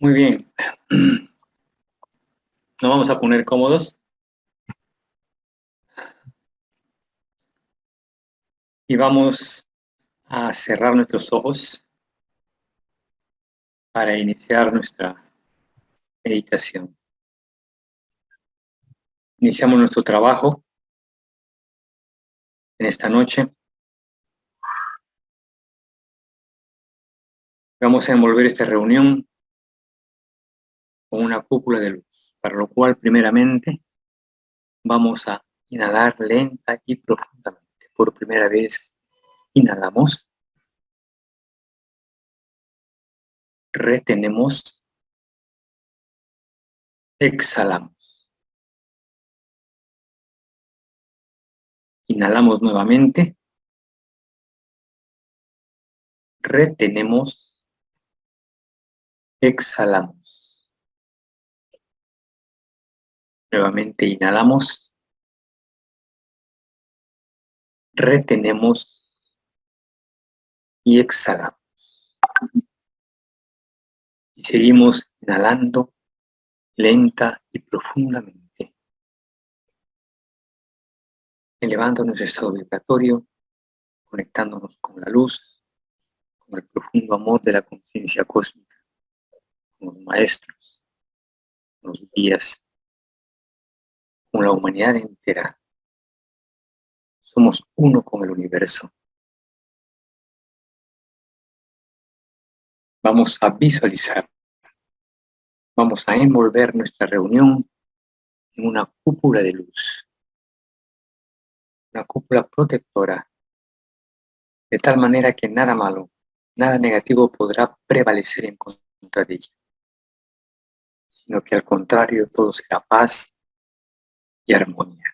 Muy bien. Nos vamos a poner cómodos y vamos a cerrar nuestros ojos para iniciar nuestra meditación. Iniciamos nuestro trabajo en esta noche. Vamos a envolver esta reunión con una cúpula de luz, para lo cual primeramente vamos a inhalar lenta y profundamente. Por primera vez inhalamos, retenemos, exhalamos. Inhalamos nuevamente, retenemos, exhalamos. Nuevamente inhalamos, retenemos y exhalamos. Y seguimos inhalando lenta y profundamente, elevando nuestro estado vibratorio, conectándonos con la luz, con el profundo amor de la conciencia cósmica, con los maestros, con los guías, con la humanidad entera. Somos uno con el universo. Vamos a visualizar, vamos a envolver nuestra reunión en una cúpula de luz, una cúpula protectora, de tal manera que nada malo, nada negativo podrá prevalecer en contra de ella, sino que al contrario todo será paz y armonía.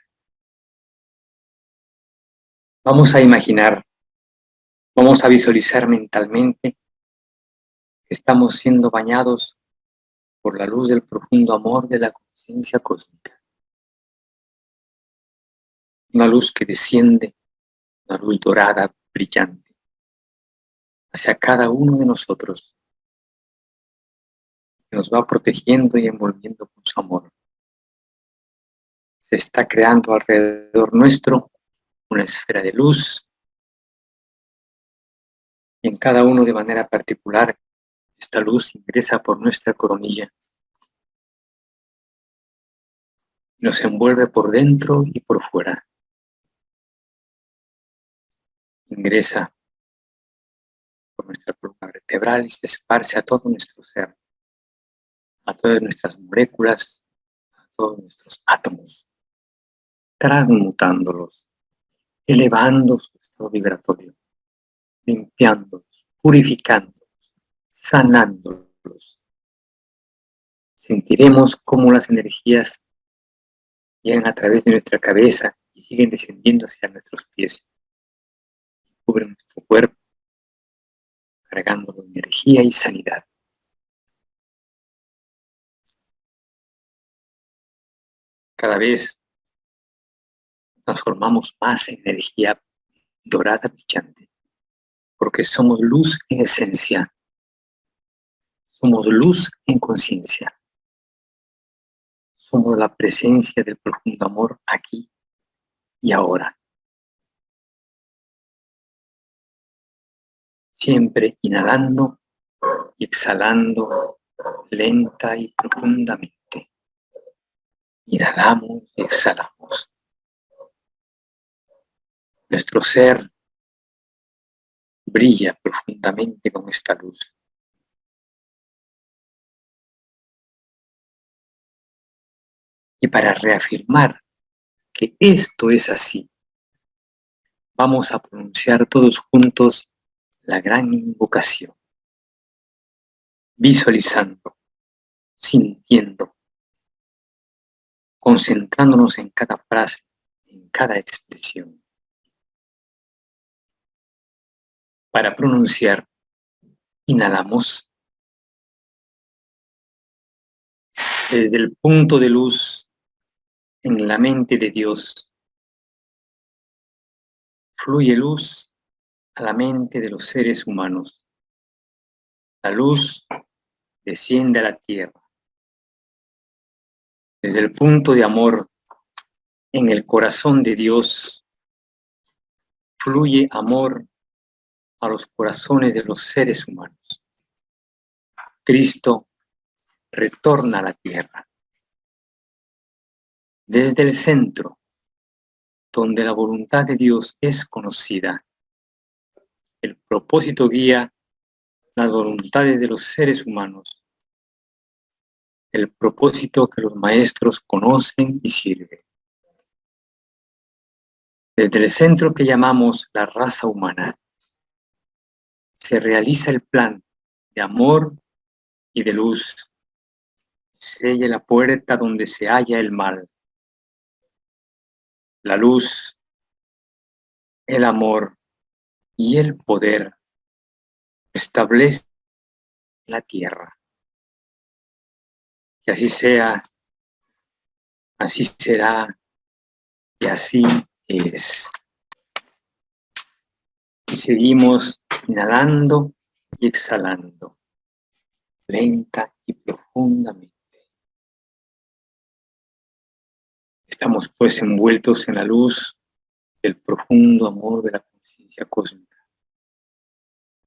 Vamos a imaginar, vamos a visualizar mentalmente que estamos siendo bañados por la luz del profundo amor de la conciencia cósmica. Una luz que desciende, una luz dorada, brillante, hacia cada uno de nosotros, que nos va protegiendo y envolviendo con su amor. Se está creando alrededor nuestro una esfera de luz, y en cada uno de manera particular esta luz ingresa por nuestra coronilla, nos envuelve por dentro y por fuera. Ingresa por nuestra columna vertebral y se esparce a todo nuestro ser, a todas nuestras moléculas, a todos nuestros átomos, transmutándolos, elevando su estado vibratorio, limpiándolos, purificándolos, sanándolos. Sentiremos cómo las energías llegan a través de nuestra cabeza y siguen descendiendo hacia nuestros pies. Cubren nuestro cuerpo, cargándolo de energía y sanidad. Cada vez transformamos más en energía dorada brillante, porque somos luz en esencia, somos luz en conciencia, somos la presencia del profundo amor aquí y ahora. Siempre inhalando y exhalando lenta y profundamente. Inhalamos y exhalamos. Nuestro ser brilla profundamente con esta luz. Y para reafirmar que esto es así, vamos a pronunciar todos juntos la gran invocación, visualizando, sintiendo, concentrándonos en cada frase, en cada expresión. Para pronunciar, inhalamos desde el punto de luz en la mente de Dios. Fluye luz a la mente de los seres humanos. La luz desciende a la tierra. Desde el punto de amor en el corazón de Dios, fluye amor a los corazones de los seres humanos. Cristo retorna a la tierra. Desde el centro, donde la voluntad de Dios es conocida, el propósito guía las voluntades de los seres humanos, el propósito que los maestros conocen y sirven. Desde el centro que llamamos la raza humana, se realiza el plan de amor y de luz. Sella la puerta donde se halla el mal. La luz, el amor y el poder establece la tierra. Que así sea, así será y así es. Y seguimos inhalando y exhalando, lenta y profundamente. Estamos pues envueltos en la luz del profundo amor de la conciencia cósmica,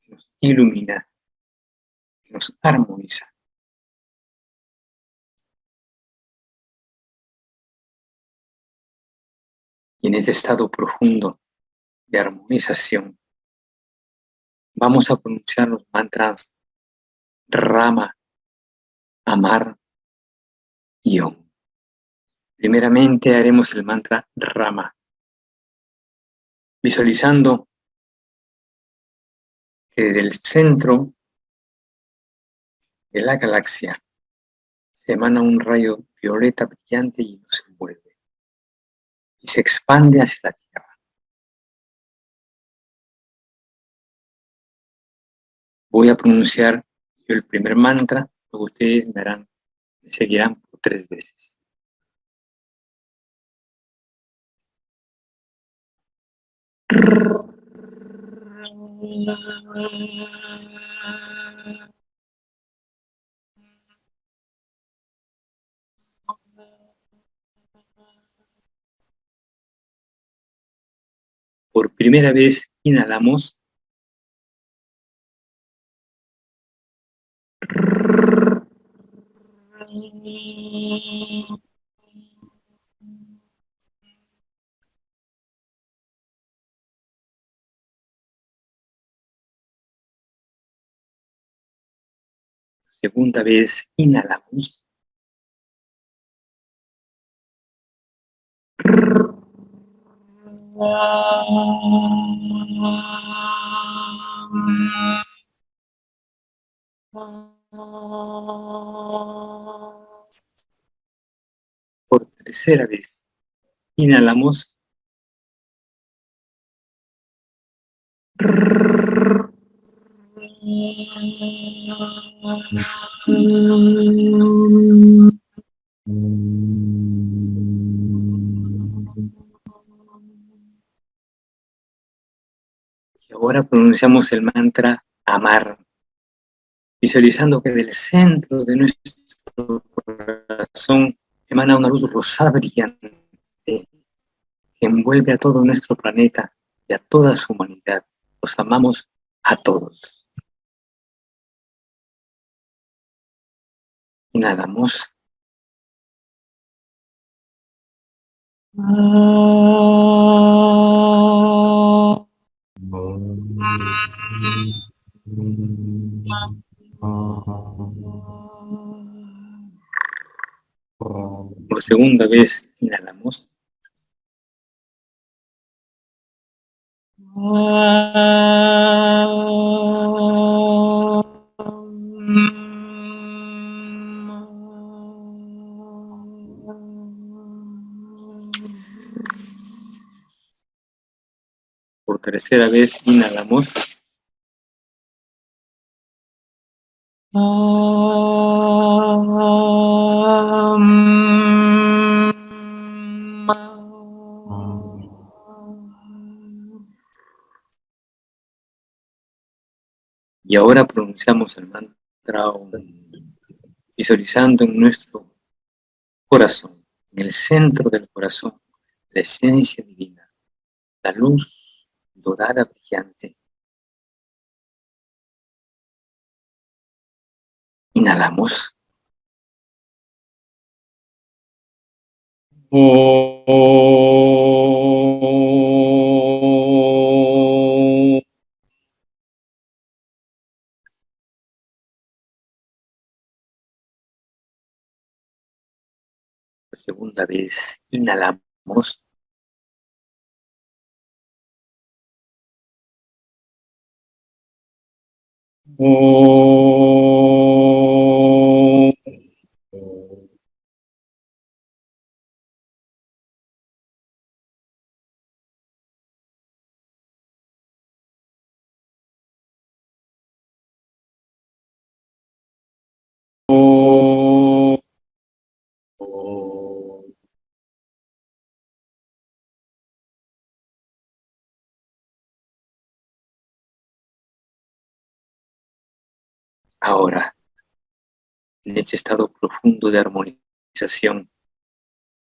que nos ilumina, que nos armoniza. Y en ese estado profundo de armonización, vamos a pronunciar los mantras Rama, Amar y Om. Primeramente haremos el mantra Rama, visualizando que del centro de la galaxia se emana un rayo violeta brillante y nos envuelve y se expande hacia la Tierra. Voy a pronunciar yo el primer mantra, luego ustedes me seguirán por 3 veces. Por primera vez inhalamos. Segunda vez inhalamos. Por tercera vez inhalamos. Y ahora pronunciamos el mantra Amar, visualizando que del centro de nuestro corazón emana una luz rosada brillante que envuelve a todo nuestro planeta y a toda su humanidad. Los amamos a todos. Inhalamos. Por segunda vez inhalamos. Por tercera vez inhalamos. Y ahora pronunciamos el mantra Om. visualizando en nuestro corazón, en el centro del corazón, la esencia divina, la luz dorada brillante. Inhalamos. Por segunda vez, inhalamos. Ahora, en este estado profundo de armonización,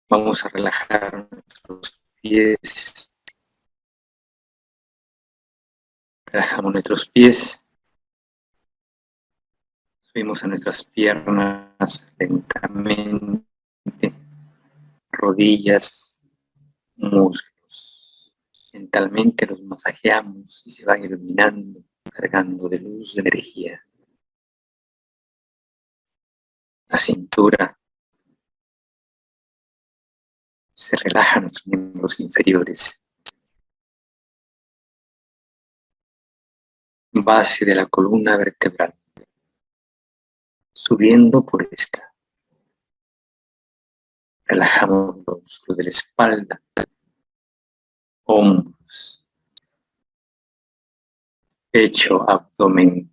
vamos a relajar nuestros pies. Relajamos nuestros pies. Subimos a nuestras piernas lentamente, rodillas, muslos. Mentalmente los masajeamos y se van iluminando, cargando de luz, de energía. La cintura. Se relajan los miembros inferiores. Base de la columna vertebral. Subiendo por esta. Relajamos los músculos de la espalda, hombros, pecho, abdomen.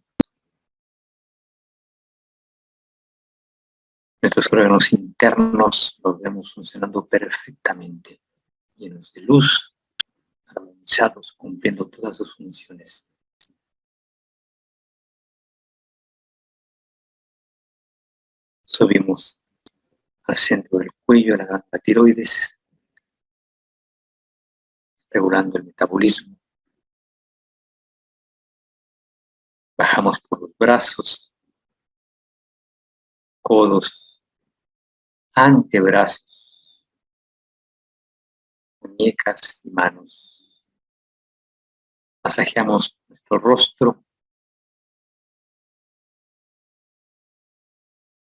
Nuestros órganos internos los vemos funcionando perfectamente, llenos de luz, armonizados, cumpliendo todas sus funciones. Subimos al centro del cuello, a la glándula tiroides, regulando el metabolismo. Bajamos por los brazos, codos, antebrazos, muñecas y manos. Masajeamos nuestro rostro.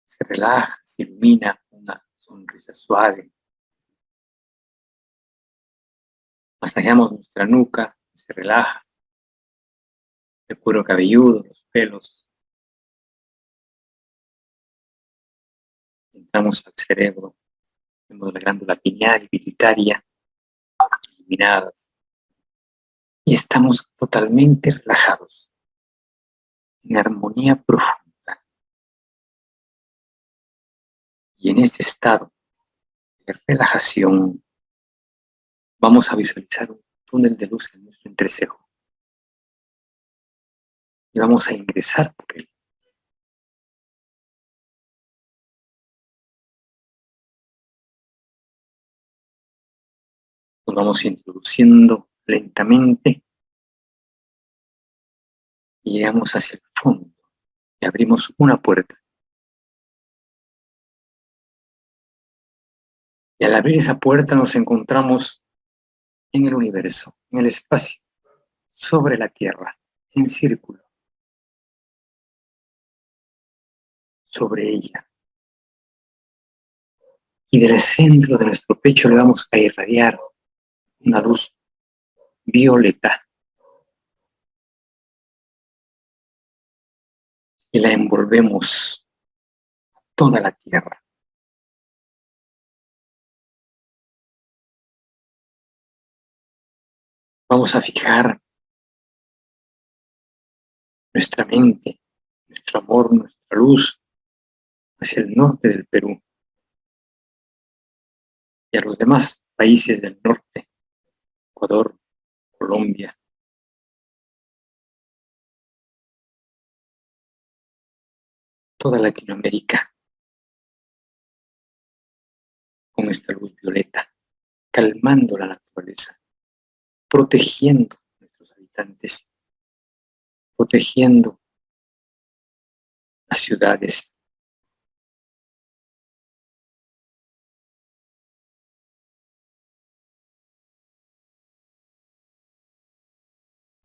Se relaja, se ilumina una sonrisa suave. Masajeamos nuestra nuca, se relaja. El cuero cabelludo, los pelos. Entramos al cerebro. Vemos la glándula pineal y pituitaria iluminadas. Y estamos totalmente relajados, en armonía profunda. Y en este estado de relajación vamos a visualizar un túnel de luz en nuestro entrecejo. Y vamos a ingresar por él. Nos vamos introduciendo lentamente y llegamos hacia el fondo y abrimos una puerta. Y al abrir esa puerta nos encontramos en el universo, en el espacio, sobre la Tierra, en círculo, sobre ella. Y del centro de nuestro pecho le vamos a irradiar una luz violeta. Y la envolvemos toda la Tierra. Vamos a fijar nuestra mente, nuestro amor, nuestra luz hacia el norte del Perú y a los demás países del norte, Ecuador, Colombia. Toda Latinoamérica, nuestra luz violeta, calmando la naturaleza, protegiendo a nuestros habitantes, protegiendo las ciudades.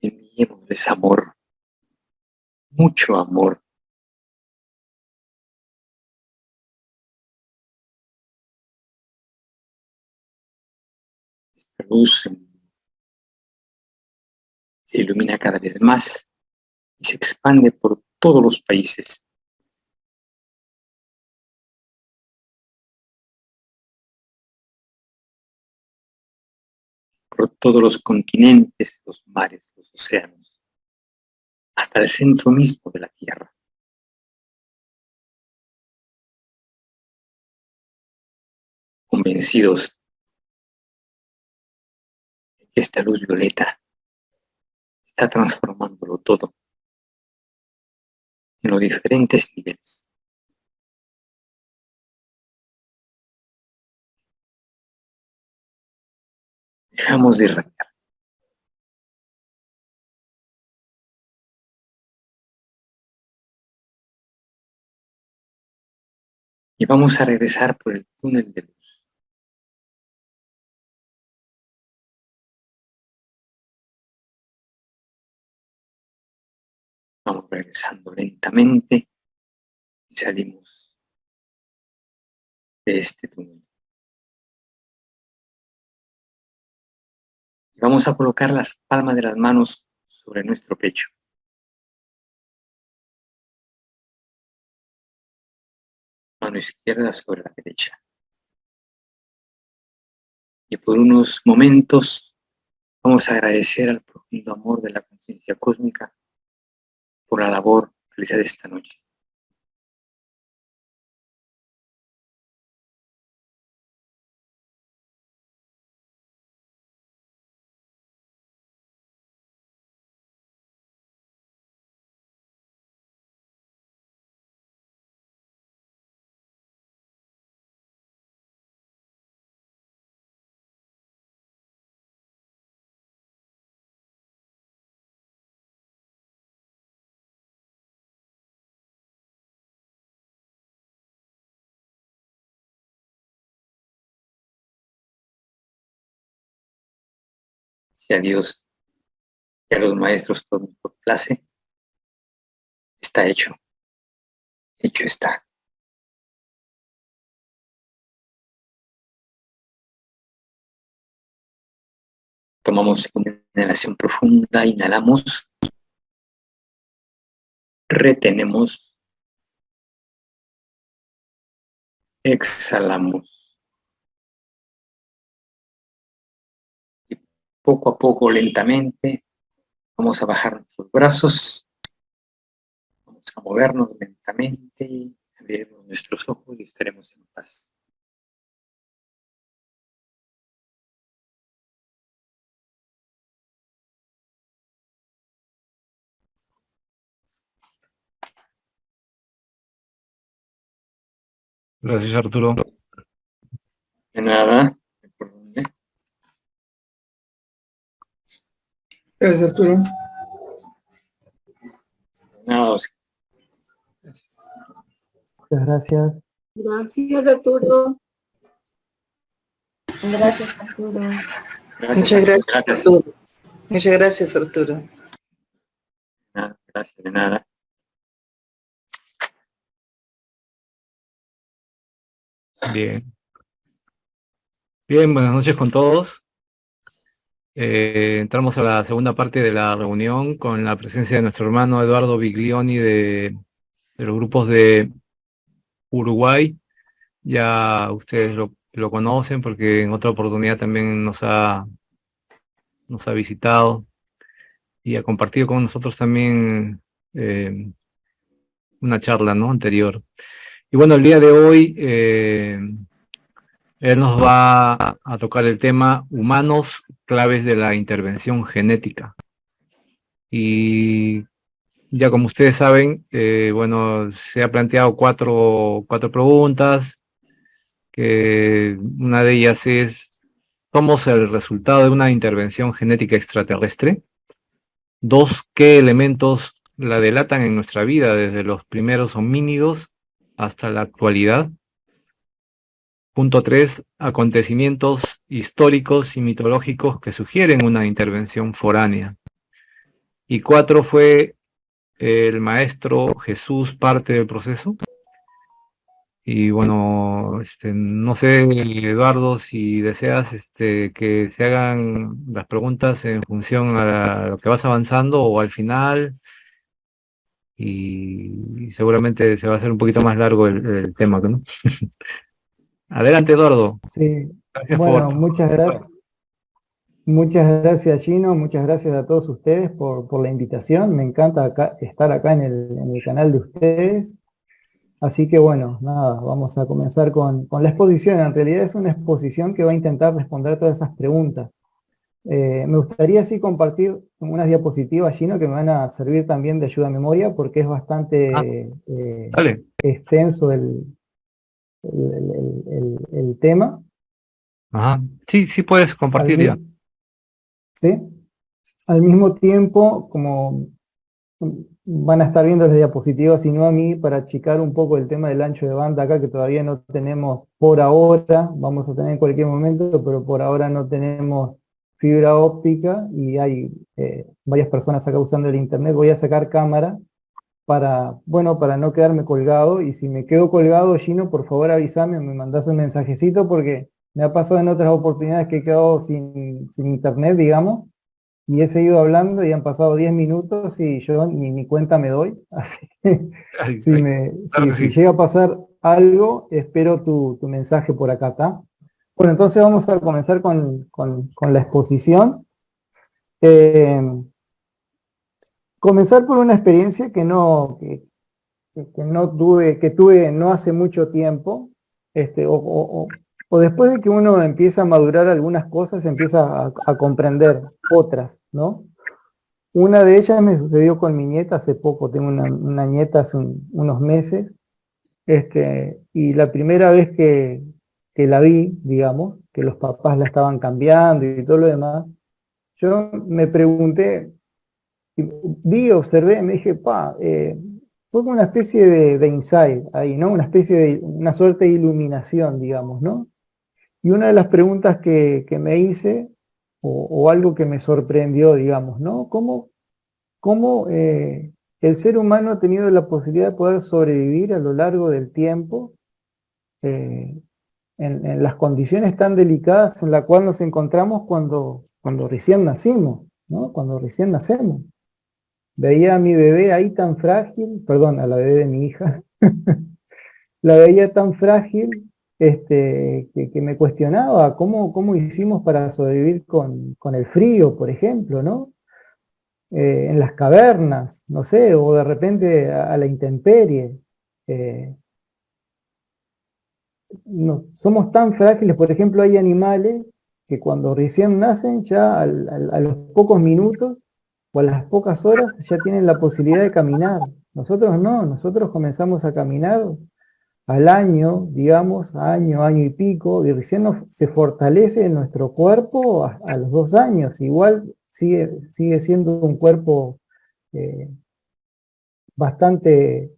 Enviémosles amor, mucho amor. Esta luz se ilumina cada vez más y se expande por todos los países. Por todos los continentes, los mares, los océanos, hasta el centro mismo de la Tierra. Convencidos de que esta luz violeta está transformándolo todo en los diferentes niveles. Dejamos de irradiar. Y vamos a regresar por el túnel de luz. Vamos regresando lentamente y salimos de este túnel. Y vamos a colocar las palmas de las manos sobre nuestro pecho. Mano izquierda sobre la derecha. Y por unos momentos vamos a agradecer al profundo amor de la conciencia cósmica por la labor realizada esta noche. Si a Dios y a los maestros por clase, está hecho. Hecho está. Tomamos una inhalación profunda, inhalamos, retenemos, exhalamos. Y poco a poco, lentamente, vamos a bajar nuestros brazos, vamos a movernos lentamente, abriremos nuestros ojos y estaremos en paz. Gracias, Arturo. De nada. Gracias, Arturo. Nada, Oscar. Muchas gracias. Gracias, Arturo. Gracias, Arturo. Gracias, Muchas gracias, gracias. Arturo. Muchas gracias, Arturo. Nada, gracias, de nada. Bien. Bien, buenas noches con todos. Entramos a la segunda parte de la reunión con la presencia de nuestro hermano Eduardo Biglioni de los grupos de Uruguay. Ya ustedes lo conocen porque en otra oportunidad también nos ha visitado y ha compartido con nosotros también una charla, ¿no?, anterior. Y bueno, el día de hoy él nos va a tocar el tema humanos, claves de la intervención genética. Y ya como ustedes saben, bueno, se ha planteado cuatro preguntas que una de ellas es: ¿somos el resultado de una intervención genética extraterrestre? 2, ¿qué elementos la delatan en nuestra vida desde los primeros homínidos hasta la actualidad? Punto 3, acontecimientos históricos y mitológicos que sugieren una intervención foránea. Y 4, ¿fue el maestro Jesús parte del proceso? Y bueno, no sé, Eduardo, si deseas que se hagan las preguntas en función a lo que vas avanzando o al final, y seguramente se va a hacer un poquito más largo el tema, ¿no? Adelante, Eduardo. Sí, Gracias bueno, por... muchas gracias Gino, muchas gracias a todos ustedes por la invitación. Me encanta estar acá en el canal de ustedes. Así que bueno, nada, vamos a comenzar con la exposición. En realidad es una exposición que va a intentar responder todas esas preguntas. Me gustaría así compartir unas diapositivas, Gino, que me van a servir también de ayuda a memoria, porque es bastante Dale. extenso el tema. Ajá. Sí puedes compartir ya. ¿Sí? Al mismo tiempo, como van a estar viendo las diapositivas, sino a mí, para achicar un poco el tema del ancho de banda acá, que todavía no tenemos por ahora, vamos a tener en cualquier momento, pero por ahora no tenemos fibra óptica y hay varias personas acá usando el internet. Voy a sacar cámara para no quedarme colgado, y si me quedo colgado, Gino, por favor avísame, me mandás un mensajecito, porque me ha pasado en otras oportunidades que he quedado sin internet, digamos, y he seguido hablando y han pasado 10 minutos y yo ni cuenta me doy. Así que Ay, claro que si sí. llega a pasar algo, espero tu mensaje por acá, ¿está? Bueno, entonces vamos a comenzar con la exposición. Comenzar por una experiencia que tuve no hace mucho tiempo, o después de que uno empieza a madurar algunas cosas, empieza a comprender otras, ¿no? Una de ellas me sucedió con mi nieta hace poco. Tengo una nieta hace unos meses, y la primera vez que la vi, digamos, que los papás la estaban cambiando y todo lo demás, yo me pregunté, observé, me dije, fue como una especie de insight ahí, ¿no? Una suerte de iluminación, digamos, ¿no? Y una de las preguntas que me hice, o algo que me sorprendió, digamos, ¿no? ¿Cómo el ser humano ha tenido la posibilidad de poder sobrevivir a lo largo del tiempo eh, en las condiciones tan delicadas en las cuales nos encontramos cuando recién nacimos, ¿no? Cuando recién nacemos. Veía a mi bebé ahí tan frágil, perdón, a la bebé de mi hija, la veía tan frágil, que me cuestionaba cómo hicimos para sobrevivir con el frío, por ejemplo, ¿no? En las cavernas, no sé, o de repente a la intemperie. Somos tan frágiles. Por ejemplo, hay animales que cuando recién nacen, ya a los pocos minutos o a las pocas horas ya tienen la posibilidad de caminar. Nosotros no, nosotros comenzamos a caminar al año, digamos, año y pico, y recién se fortalece nuestro cuerpo a los 2 años. Igual sigue siendo un cuerpo bastante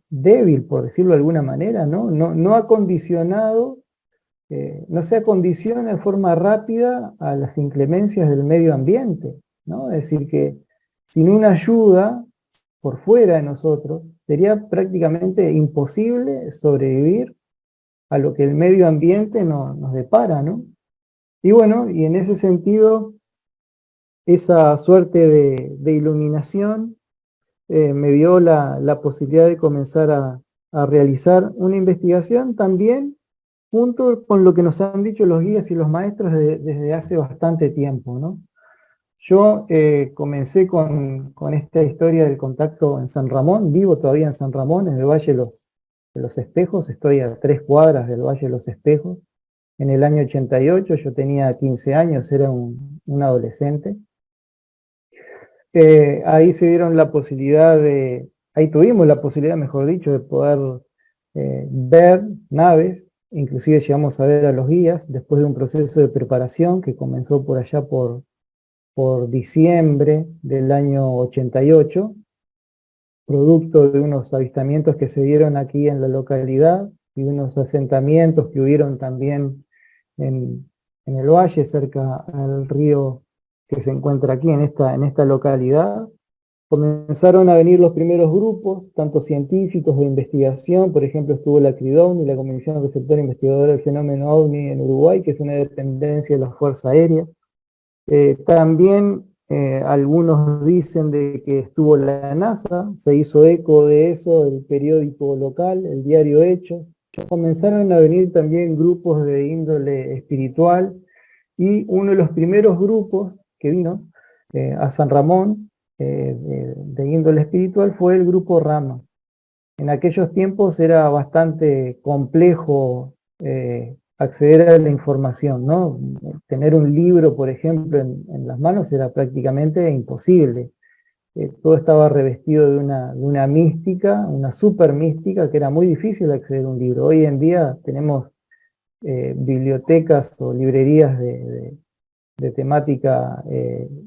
débil, por decirlo de alguna manera, ¿no? No acondicionado, no se acondiciona de forma rápida a las inclemencias del medio ambiente, ¿no? Es decir, que sin una ayuda por fuera de nosotros, sería prácticamente imposible sobrevivir a lo que el medio ambiente nos depara, ¿no? Y bueno, y en ese sentido, esa suerte de iluminación me dio la posibilidad de comenzar a realizar una investigación también, junto con lo que nos han dicho los guías y los maestros desde hace bastante tiempo, ¿no? Yo comencé con esta historia del contacto en San Ramón. Vivo todavía en San Ramón, en el Valle de los Espejos. Estoy a 3 cuadras del Valle de los Espejos. En el año 88, yo tenía 15 años, era un adolescente. Ahí se dieron la posibilidad ahí tuvimos la posibilidad, mejor dicho, de poder ver naves inclusive llegamos a ver a los guías después de un proceso de preparación que comenzó por allá por diciembre del año 88, producto de unos avistamientos que se dieron aquí en la localidad y unos asentamientos que hubieron también en el valle, cerca al río que se encuentra aquí en esta localidad. Comenzaron a venir los primeros grupos, tanto científicos de investigación, por ejemplo estuvo la CRIDOVNI, la Comisión Receptora Investigadora del Fenómeno OVNI en Uruguay, que es una dependencia de la Fuerza Aérea. También algunos dicen de que estuvo la NASA, se hizo eco de eso, el periódico local, el diario Hechos. Comenzaron a venir también grupos de índole espiritual, y uno de los primeros grupos que vino a San Ramón de índole espiritual fue el grupo Rama. En aquellos tiempos era bastante complejo acceder a la información, ¿no? Tener un libro, por ejemplo, en las manos era prácticamente imposible. Todo estaba revestido de una mística, una super mística, que era muy difícil acceder a un libro. Hoy en día tenemos bibliotecas o librerías de temática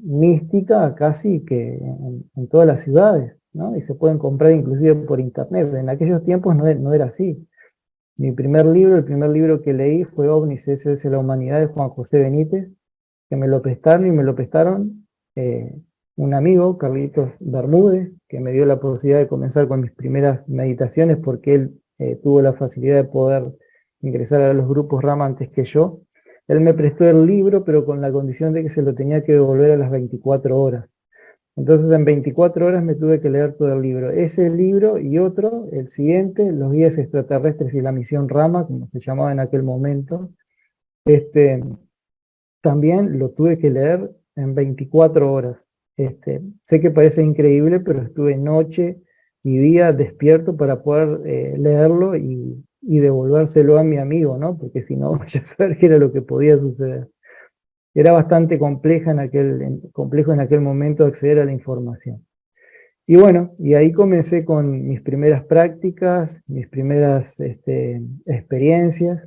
mística casi que en todas las ciudades, ¿no? Y se pueden comprar inclusive por internet. En aquellos tiempos no era así. Mi primer libro, el primer libro que leí fue OVNIs SOS la Humanidad, de Juan José Benítez, que me lo prestaron, y me lo prestaron un amigo, Carlitos Bermúdez, que me dio la posibilidad de comenzar con mis primeras meditaciones, porque él tuvo la facilidad de poder ingresar a los grupos Rama antes que yo. Él me prestó el libro, pero con la condición de que se lo tenía que devolver a las 24 horas. Entonces en 24 horas me tuve que leer todo el libro. Ese libro y otro, el siguiente, Los guías extraterrestres y la misión Rama, como se llamaba en aquel momento, también lo tuve que leer en 24 horas. Sé que parece increíble, pero estuve noche y día despierto para poder leerlo y devolvérselo a mi amigo, ¿no? Porque si no, vaya a saber qué era lo que podía suceder. Era bastante complejo en aquel momento acceder a la información. Y bueno, y ahí comencé con mis primeras prácticas, mis primeras experiencias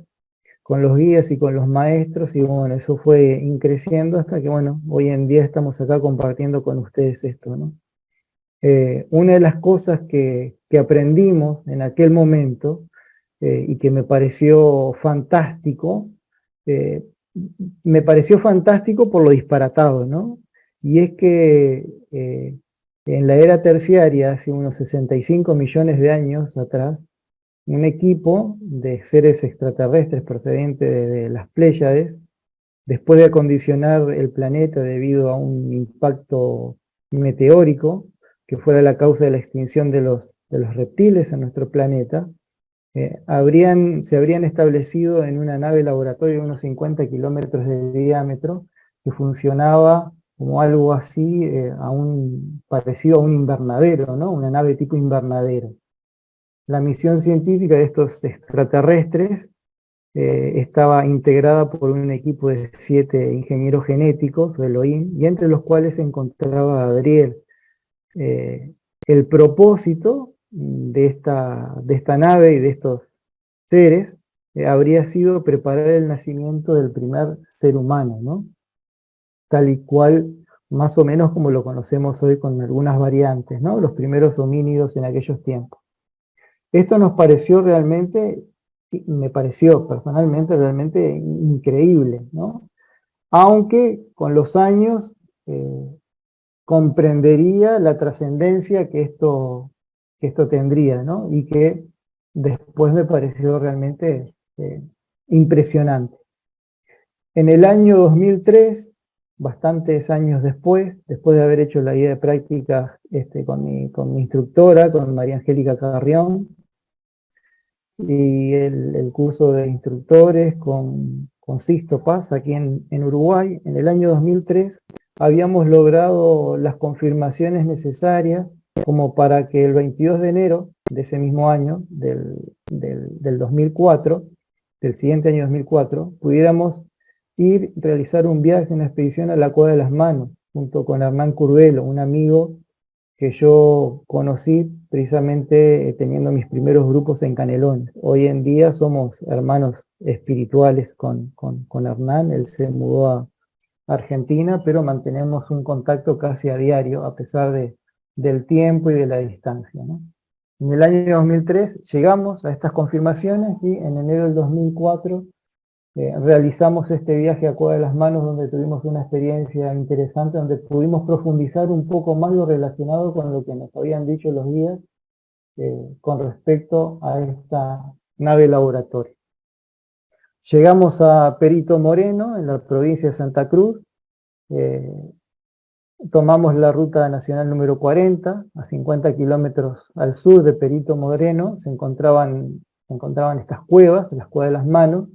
con los guías y con los maestros, y bueno, eso fue increciendo hasta que, bueno, hoy en día estamos acá compartiendo con ustedes esto, ¿no? Una de las cosas que aprendimos en aquel momento y que me pareció fantástico, por lo disparatado, ¿no? Y es que en la era terciaria, hace unos 65 millones de años atrás, un equipo de seres extraterrestres procedentes de las Pléyades, después de acondicionar el planeta debido a un impacto meteórico, que fuera la causa de la extinción de los reptiles en nuestro planeta, se habrían establecido en una nave laboratorio de unos 50 kilómetros de diámetro, que funcionaba como algo así, parecido a un invernadero, ¿no? Una nave tipo invernadero. La misión científica de estos extraterrestres estaba integrada por un equipo de 7 ingenieros genéticos, Elohim, y entre los cuales se encontraba Adriel. El propósito de esta nave y de estos seres habría sido preparar el nacimiento del primer ser humano, ¿no? Tal y cual, más o menos como lo conocemos hoy con algunas variantes, ¿no? Los primeros homínidos en aquellos tiempos. Esto nos pareció realmente, me pareció personalmente realmente increíble, ¿no? Aunque con los años comprendería la trascendencia que esto tendría, ¿no? Y que después me pareció realmente impresionante. En el año 2003, bastantes años después de haber hecho la guía de prácticas con mi instructora, con María Angélica Carrión, y el curso de instructores con Sisto Paz aquí en Uruguay, en el año 2003 habíamos logrado las confirmaciones necesarias como para que el 22 de enero de ese mismo año, del 2004, del siguiente año 2004, pudiéramos realizar un viaje, una expedición a la Cueva de las Manos, junto con Hernán Curvelo, un amigo que yo conocí precisamente teniendo mis primeros grupos en Canelones. Hoy en día somos hermanos espirituales con Hernán. Él se mudó a Argentina, pero mantenemos un contacto casi a diario, a pesar del tiempo y de la distancia, ¿no? En el año 2003 llegamos a estas confirmaciones y en enero del 2004 realizamos este viaje a Cueva de las Manos, donde tuvimos una experiencia interesante, donde pudimos profundizar un poco más lo relacionado con lo que nos habían dicho los guías con respecto a esta nave laboratorio. Llegamos a Perito Moreno, en la provincia de Santa Cruz. Tomamos la ruta nacional número 40, a 50 kilómetros al sur de Perito Moreno. Se encontraban estas cuevas, las Cuevas de las Manos,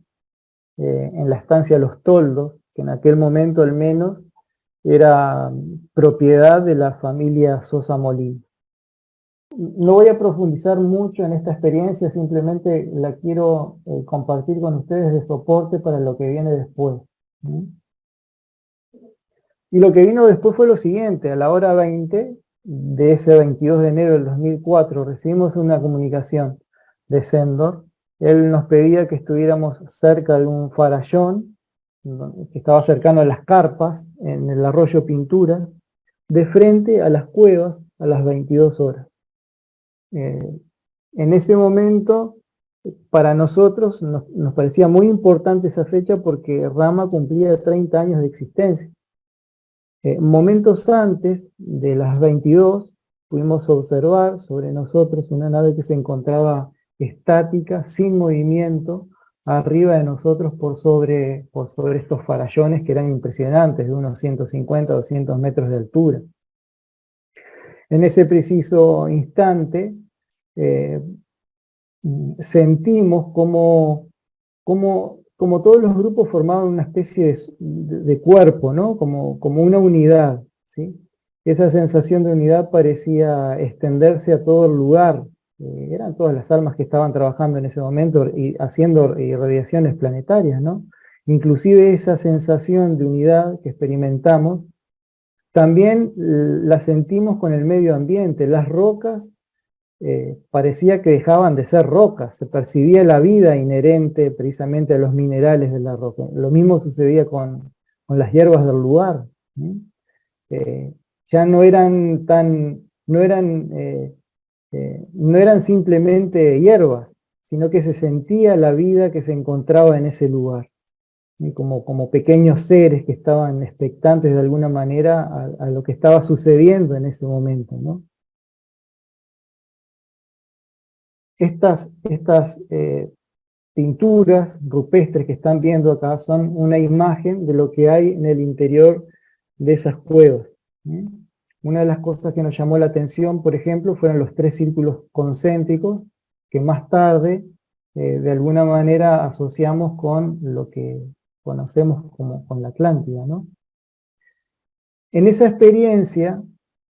en la estancia Los Toldos, que en aquel momento al menos era propiedad de la familia Sosa Molina. No voy a profundizar mucho en esta experiencia, simplemente la quiero compartir con ustedes de soporte para lo que viene después. Y lo que vino después fue lo siguiente: a la hora 20 de ese 22 de enero del 2004 recibimos una comunicación de Sendor. Él nos pedía que estuviéramos cerca de un farallón, que estaba cercano a las carpas, en el arroyo Pinturas, de frente a las cuevas a las 22 horas. En ese momento, para nosotros nos parecía muy importante esa fecha porque Rama cumplía 30 años de existencia. Momentos antes de las 22 pudimos observar sobre nosotros una nave que se encontraba estática, sin movimiento, arriba de nosotros por sobre estos farallones que eran impresionantes, de unos 150 o 200 metros de altura. En ese preciso instante sentimos como todos los grupos formaban una especie de cuerpo, ¿no? Como una unidad, ¿sí? Esa sensación de unidad parecía extenderse a todo el lugar. Eran todas las almas que estaban trabajando en ese momento y haciendo irradiaciones planetarias, ¿no? Inclusive esa sensación de unidad que experimentamos, también la sentimos con el medio ambiente. Las rocas parecía que dejaban de ser rocas, se percibía la vida inherente precisamente a los minerales de la roca. Lo mismo sucedía con las hierbas del lugar. Ya no eran simplemente hierbas, sino que se sentía la vida que se encontraba en ese lugar, como pequeños seres que estaban expectantes de alguna manera a lo que estaba sucediendo en ese momento, ¿no? Estas pinturas rupestres que están viendo acá son una imagen de lo que hay en el interior de esas cuevas. Una de las cosas que nos llamó la atención, por ejemplo, fueron los 3 círculos concéntricos que más tarde de alguna manera asociamos con lo que conocemos como con la Atlántida, ¿no? En esa experiencia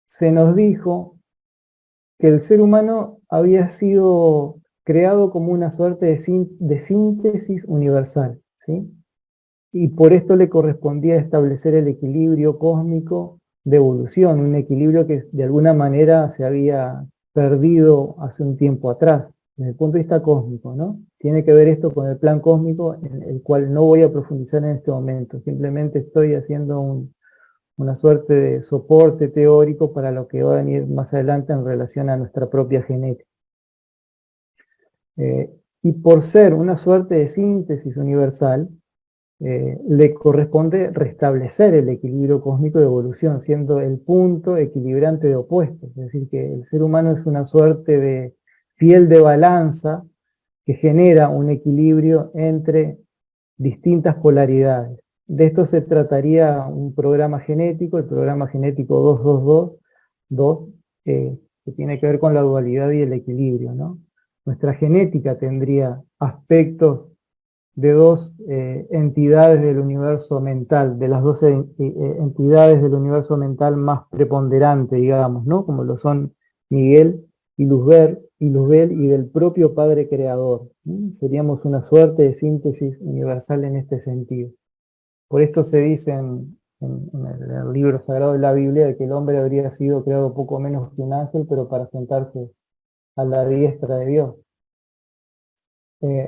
se nos dijo que el ser humano había sido creado como una suerte de síntesis universal, ¿sí? Y por esto le correspondía establecer el equilibrio cósmico de evolución, un equilibrio que de alguna manera se había perdido hace un tiempo atrás, desde el punto de vista cósmico, ¿no? Tiene que ver esto con el plan cósmico, en el cual no voy a profundizar en este momento, simplemente estoy haciendo una suerte de soporte teórico para lo que va a venir más adelante en relación a nuestra propia genética. Y por ser una suerte de síntesis universal, le corresponde restablecer el equilibrio cósmico de evolución, siendo el punto equilibrante de opuestos. Es decir, que el ser humano es una suerte de fiel de balanza que genera un equilibrio entre distintas polaridades. De esto se trataría un programa genético, el programa genético 2222, que tiene que ver con la dualidad y el equilibrio, ¿no? Nuestra genética tendría aspectos de 2 entidades del universo mental, de las 2 entidades del universo mental más preponderante, digamos, ¿no? Como lo son Miguel y Luzbel y del propio Padre Creador. Seríamos una suerte de síntesis universal en este sentido. Por esto se dice en el libro sagrado de la Biblia de que el hombre habría sido creado poco menos que un ángel, pero para sentarse a la diestra de Dios.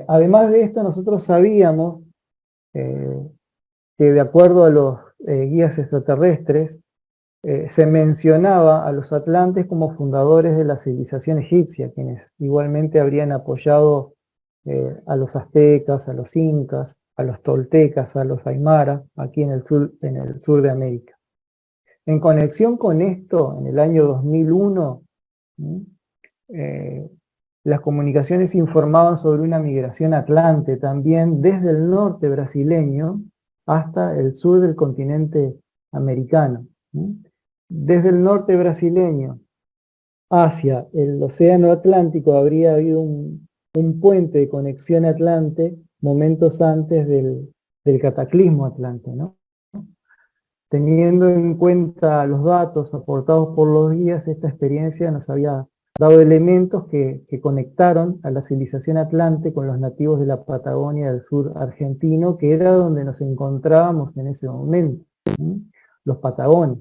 Además de esto, nosotros sabíamos que de acuerdo a los guías extraterrestres, se mencionaba a los atlantes como fundadores de la civilización egipcia, quienes igualmente habrían apoyado a los aztecas, a los incas, a los toltecas, a los aymara, aquí en el sur de América. En conexión con esto, en el año 2001, las comunicaciones informaban sobre una migración atlante también desde el norte brasileño hasta el sur del continente americano. Desde el norte brasileño hacia el océano Atlántico habría habido un puente de conexión atlante momentos antes del cataclismo atlante, ¿no? Teniendo en cuenta los datos aportados por los guías, esta experiencia nos había dado elementos que conectaron a la civilización atlante con los nativos de la Patagonia del sur argentino, que era donde nos encontrábamos en ese momento, los patagones.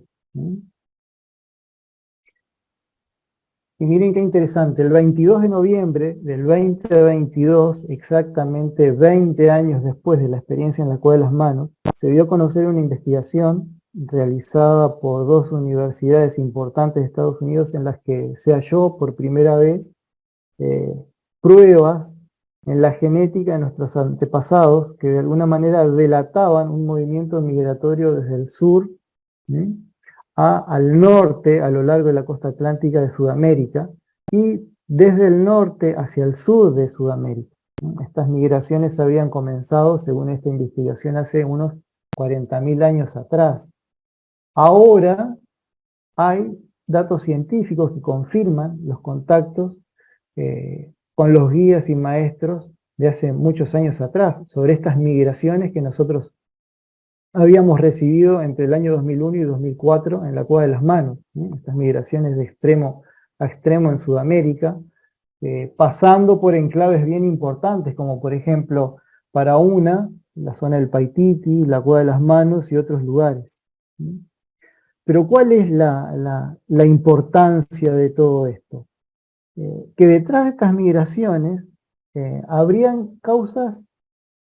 Y miren qué interesante, el 22 de noviembre del 2022, exactamente 20 años después de la experiencia en la Cueva de las Manos, se dio a conocer una investigación realizada por 2 universidades importantes de Estados Unidos en las que se halló por primera vez pruebas en la genética de nuestros antepasados que de alguna manera delataban un movimiento migratorio desde el sur al norte, a lo largo de la costa atlántica de Sudamérica, y desde el norte hacia el sur de Sudamérica. Estas migraciones habían comenzado, según esta investigación, hace unos 40.000 años atrás. Ahora hay datos científicos que confirman los contactos con los guías y maestros de hace muchos años atrás, sobre estas migraciones que nosotros habíamos recibido entre el año 2001 y 2004 en la Cueva de las Manos, estas migraciones de extremo a extremo en Sudamérica, pasando por enclaves bien importantes, como por ejemplo Paraúna, la zona del Paititi, la Cueva de las Manos y otros lugares. Pero ¿cuál es la importancia de todo esto? Que detrás de estas migraciones habrían causas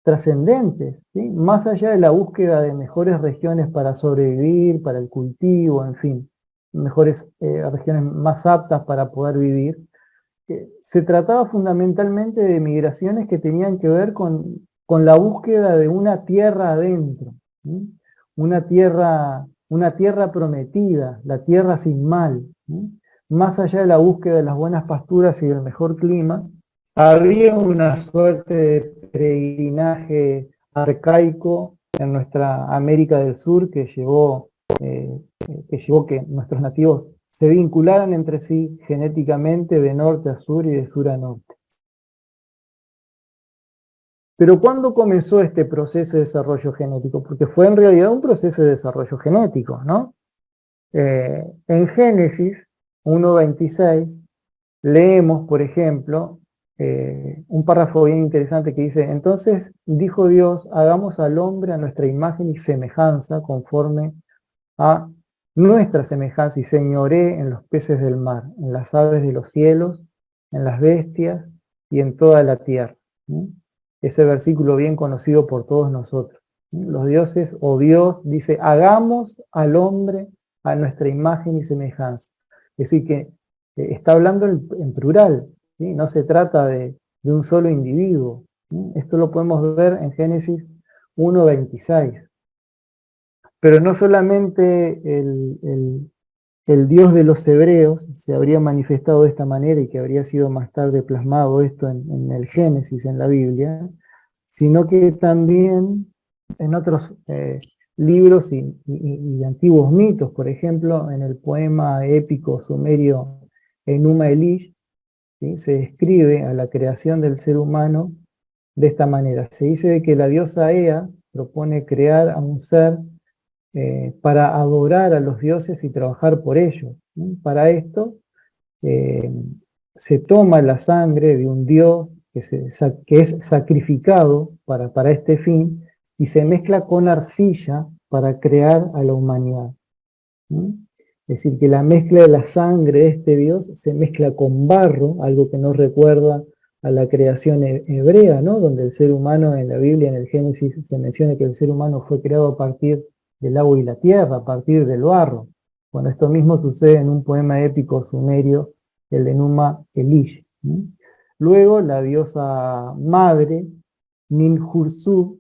trascendentes, ¿sí? Más allá de la búsqueda de mejores regiones para sobrevivir, para el cultivo, en fin, mejores regiones más aptas para poder vivir, se trataba fundamentalmente de migraciones que tenían que ver con la búsqueda de una tierra adentro, ¿sí? Una tierra prometida, la tierra sin mal, ¿sí? Más allá de la búsqueda de las buenas pasturas y del mejor clima, había una suerte de peregrinaje arcaico en nuestra América del Sur que llevó que nuestros nativos se vincularan entre sí genéticamente de norte a sur y de sur a norte. Pero ¿cuándo comenzó este proceso de desarrollo genético? Porque fue en realidad un proceso de desarrollo genético, ¿no? En Génesis 1:26 leemos, por ejemplo, un párrafo bien interesante que dice: entonces dijo Dios, hagamos al hombre a nuestra imagen y semejanza, conforme a nuestra semejanza, y señoré en los peces del mar, en las aves de los cielos, en las bestias y en toda la tierra. Ese versículo bien conocido por todos nosotros. Los dioses, o Dios, dice, hagamos al hombre a nuestra imagen y semejanza. Es decir, que está hablando en plural, ¿sí? No se trata de un solo individuo. Esto lo podemos ver en Génesis 1:26. Pero no solamente el Dios de los hebreos se habría manifestado de esta manera y que habría sido más tarde plasmado esto en el Génesis, en la Biblia, sino que también en otros libros y antiguos mitos, por ejemplo, en el poema épico sumerio Enuma Elish, ¿sí? Se describe a la creación del ser humano de esta manera. Se dice que la diosa Ea propone crear a un ser para adorar a los dioses y trabajar por ellos. Para esto se toma la sangre de un dios que es sacrificado para este fin y se mezcla con arcilla para crear a la humanidad. Es decir, que la mezcla de la sangre de este dios se mezcla con barro, algo que nos recuerda a la creación hebrea, ¿no? Donde el ser humano en la Biblia, en el Génesis, se menciona que el ser humano fue creado a partir del agua y la tierra, a partir del barro. Bueno, esto mismo sucede en un poema épico sumerio, el de Numa Elish. Luego la diosa madre, Ninhursag,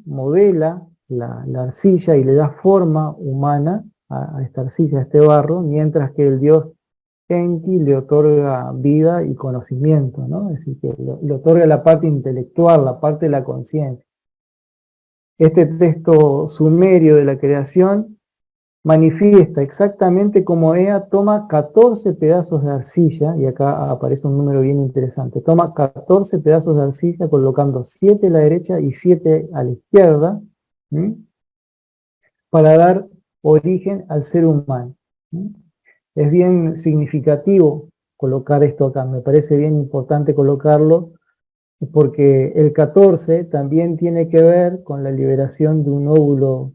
modela la arcilla y le da forma humana a esta arcilla, a este barro, mientras que el dios Enki le otorga vida y conocimiento, ¿no? Es decir, que le otorga la parte intelectual, la parte de la conciencia. Este texto sumerio de la creación manifiesta exactamente cómo Ea toma 14 pedazos de arcilla, y acá aparece un número bien interesante, toma 14 pedazos de arcilla colocando 7 a la derecha y 7 a la izquierda, para dar origen al ser humano. Es bien significativo colocar esto acá, me parece bien importante colocarlo, porque el 14 también tiene que ver con la liberación de un óvulo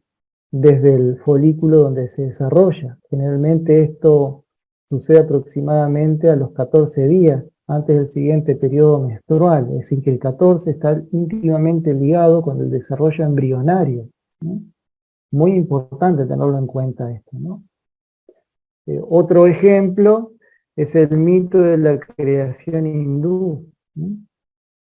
desde el folículo donde se desarrolla. Generalmente esto sucede aproximadamente a los 14 días antes del siguiente periodo menstrual, es decir que el 14 está íntimamente ligado con el desarrollo embrionario, ¿no? Muy importante tenerlo en cuenta esto, ¿no? Otro ejemplo es el mito de la creación hindú, ¿no?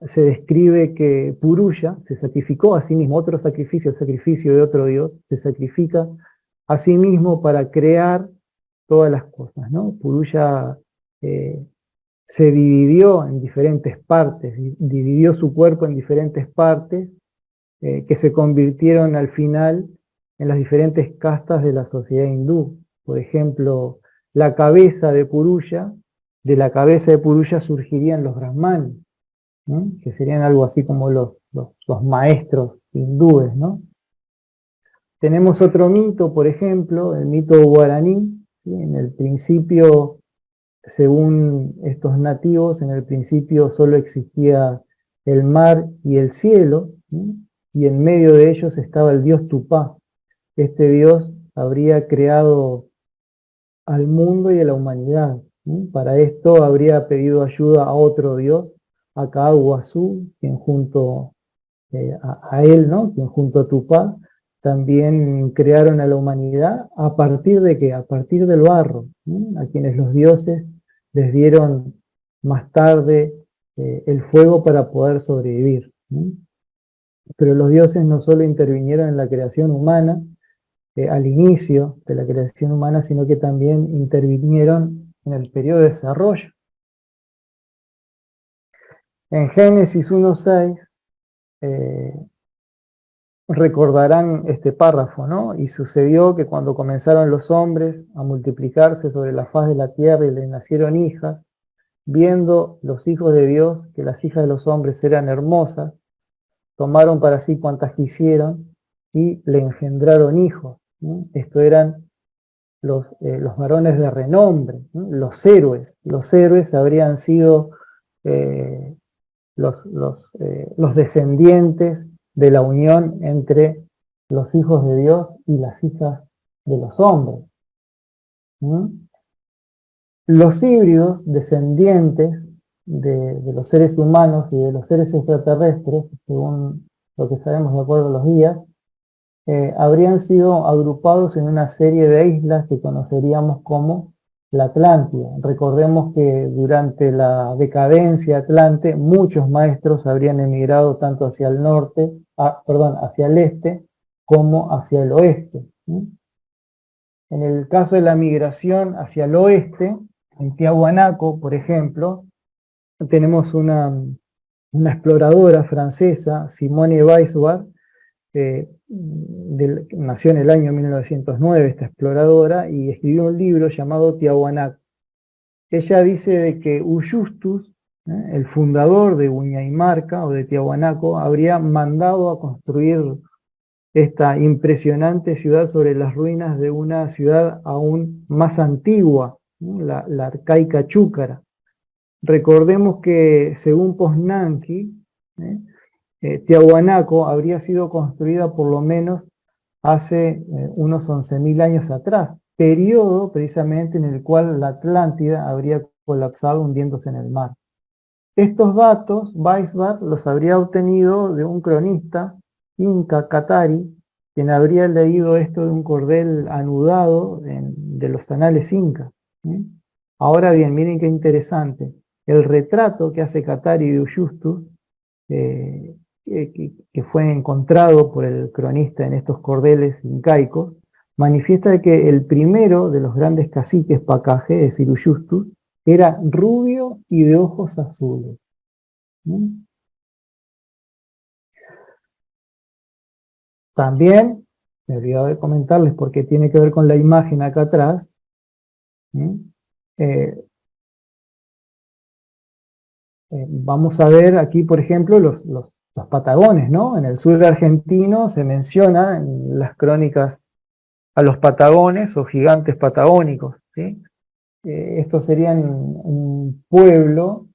Se describe que Purusha se sacrificó a sí mismo, otro sacrificio, el sacrificio de otro dios, se sacrifica a sí mismo para crear todas las cosas, ¿no? Purusha se dividió en diferentes partes, dividió su cuerpo en diferentes partes que se convirtieron al final en las diferentes castas de la sociedad hindú. Por ejemplo, la cabeza de la cabeza de Purusha surgirían los brahmanes, ¿no? Que serían algo así como los maestros hindúes, ¿no? Tenemos otro mito, por ejemplo, el mito guaraní, ¿sí? En el principio, según estos nativos, en el principio solo existía el mar y el cielo, ¿sí? Y en medio de ellos estaba el dios Tupá. Este dios habría creado al mundo y a la humanidad, ¿sí? Para esto habría pedido ayuda a otro dios, a Kawasu, quien junto a él, ¿no? Quien junto a Tupá también crearon a la humanidad. ¿A partir de qué? A partir del barro, ¿sí? A quienes los dioses les dieron más tarde el fuego para poder sobrevivir, ¿sí? Pero los dioses no solo intervinieron en la creación humana, al inicio de la creación humana, sino que también intervinieron en el periodo de desarrollo. En Génesis 1:6 recordarán este párrafo, ¿no? Y sucedió que cuando comenzaron los hombres a multiplicarse sobre la faz de la tierra y les nacieron hijas, viendo los hijos de Dios que las hijas de los hombres eran hermosas, tomaron para sí cuantas quisieron y le engendraron hijos, ¿no? Esto eran los varones de renombre, ¿no? Los héroes. Los héroes habrían sido los descendientes de la unión entre los hijos de Dios y las hijas de los hombres. Los híbridos, descendientes de los seres humanos y de los seres extraterrestres, según lo que sabemos de acuerdo a los guías, habrían sido agrupados en una serie de islas que conoceríamos como la Atlántida. Recordemos que durante la decadencia atlante muchos maestros habrían emigrado tanto hacia el norte, hacia el este, como hacia el oeste. En el caso de la migración hacia el oeste, en Tiahuanaco, por ejemplo, tenemos una exploradora francesa, Simone Weisbar, nació en el año 1909 esta exploradora y escribió un libro llamado Tiahuanaco. Ella dice de que Uyustus, el fundador de Uñaymarca o de Tiahuanaco, habría mandado a construir esta impresionante ciudad sobre las ruinas de una ciudad aún más antigua, ¿no? La arcaica Chúcara. Recordemos que según Poznanski, Tiahuanaco habría sido construida por lo menos hace unos 11.000 años atrás, periodo precisamente en el cual la Atlántida habría colapsado hundiéndose en el mar. Estos datos, Weisbach los habría obtenido de un cronista, Inca Catari, quien habría leído esto de un cordel anudado de los anales incas. Ahora bien, miren qué interesante. El retrato que hace Catari de Uyustus, que fue encontrado por el cronista en estos cordeles incaicos, manifiesta que el primero de los grandes caciques Pacaje, es decir, Uyustus, era rubio y de ojos azules. También, me olvidaba de comentarles porque tiene que ver con la imagen acá atrás. Vamos a ver aquí, por ejemplo, los patagones, ¿no? En el sur argentino se menciona en las crónicas a los patagones o gigantes patagónicos, ¿sí? Estos serían un pueblo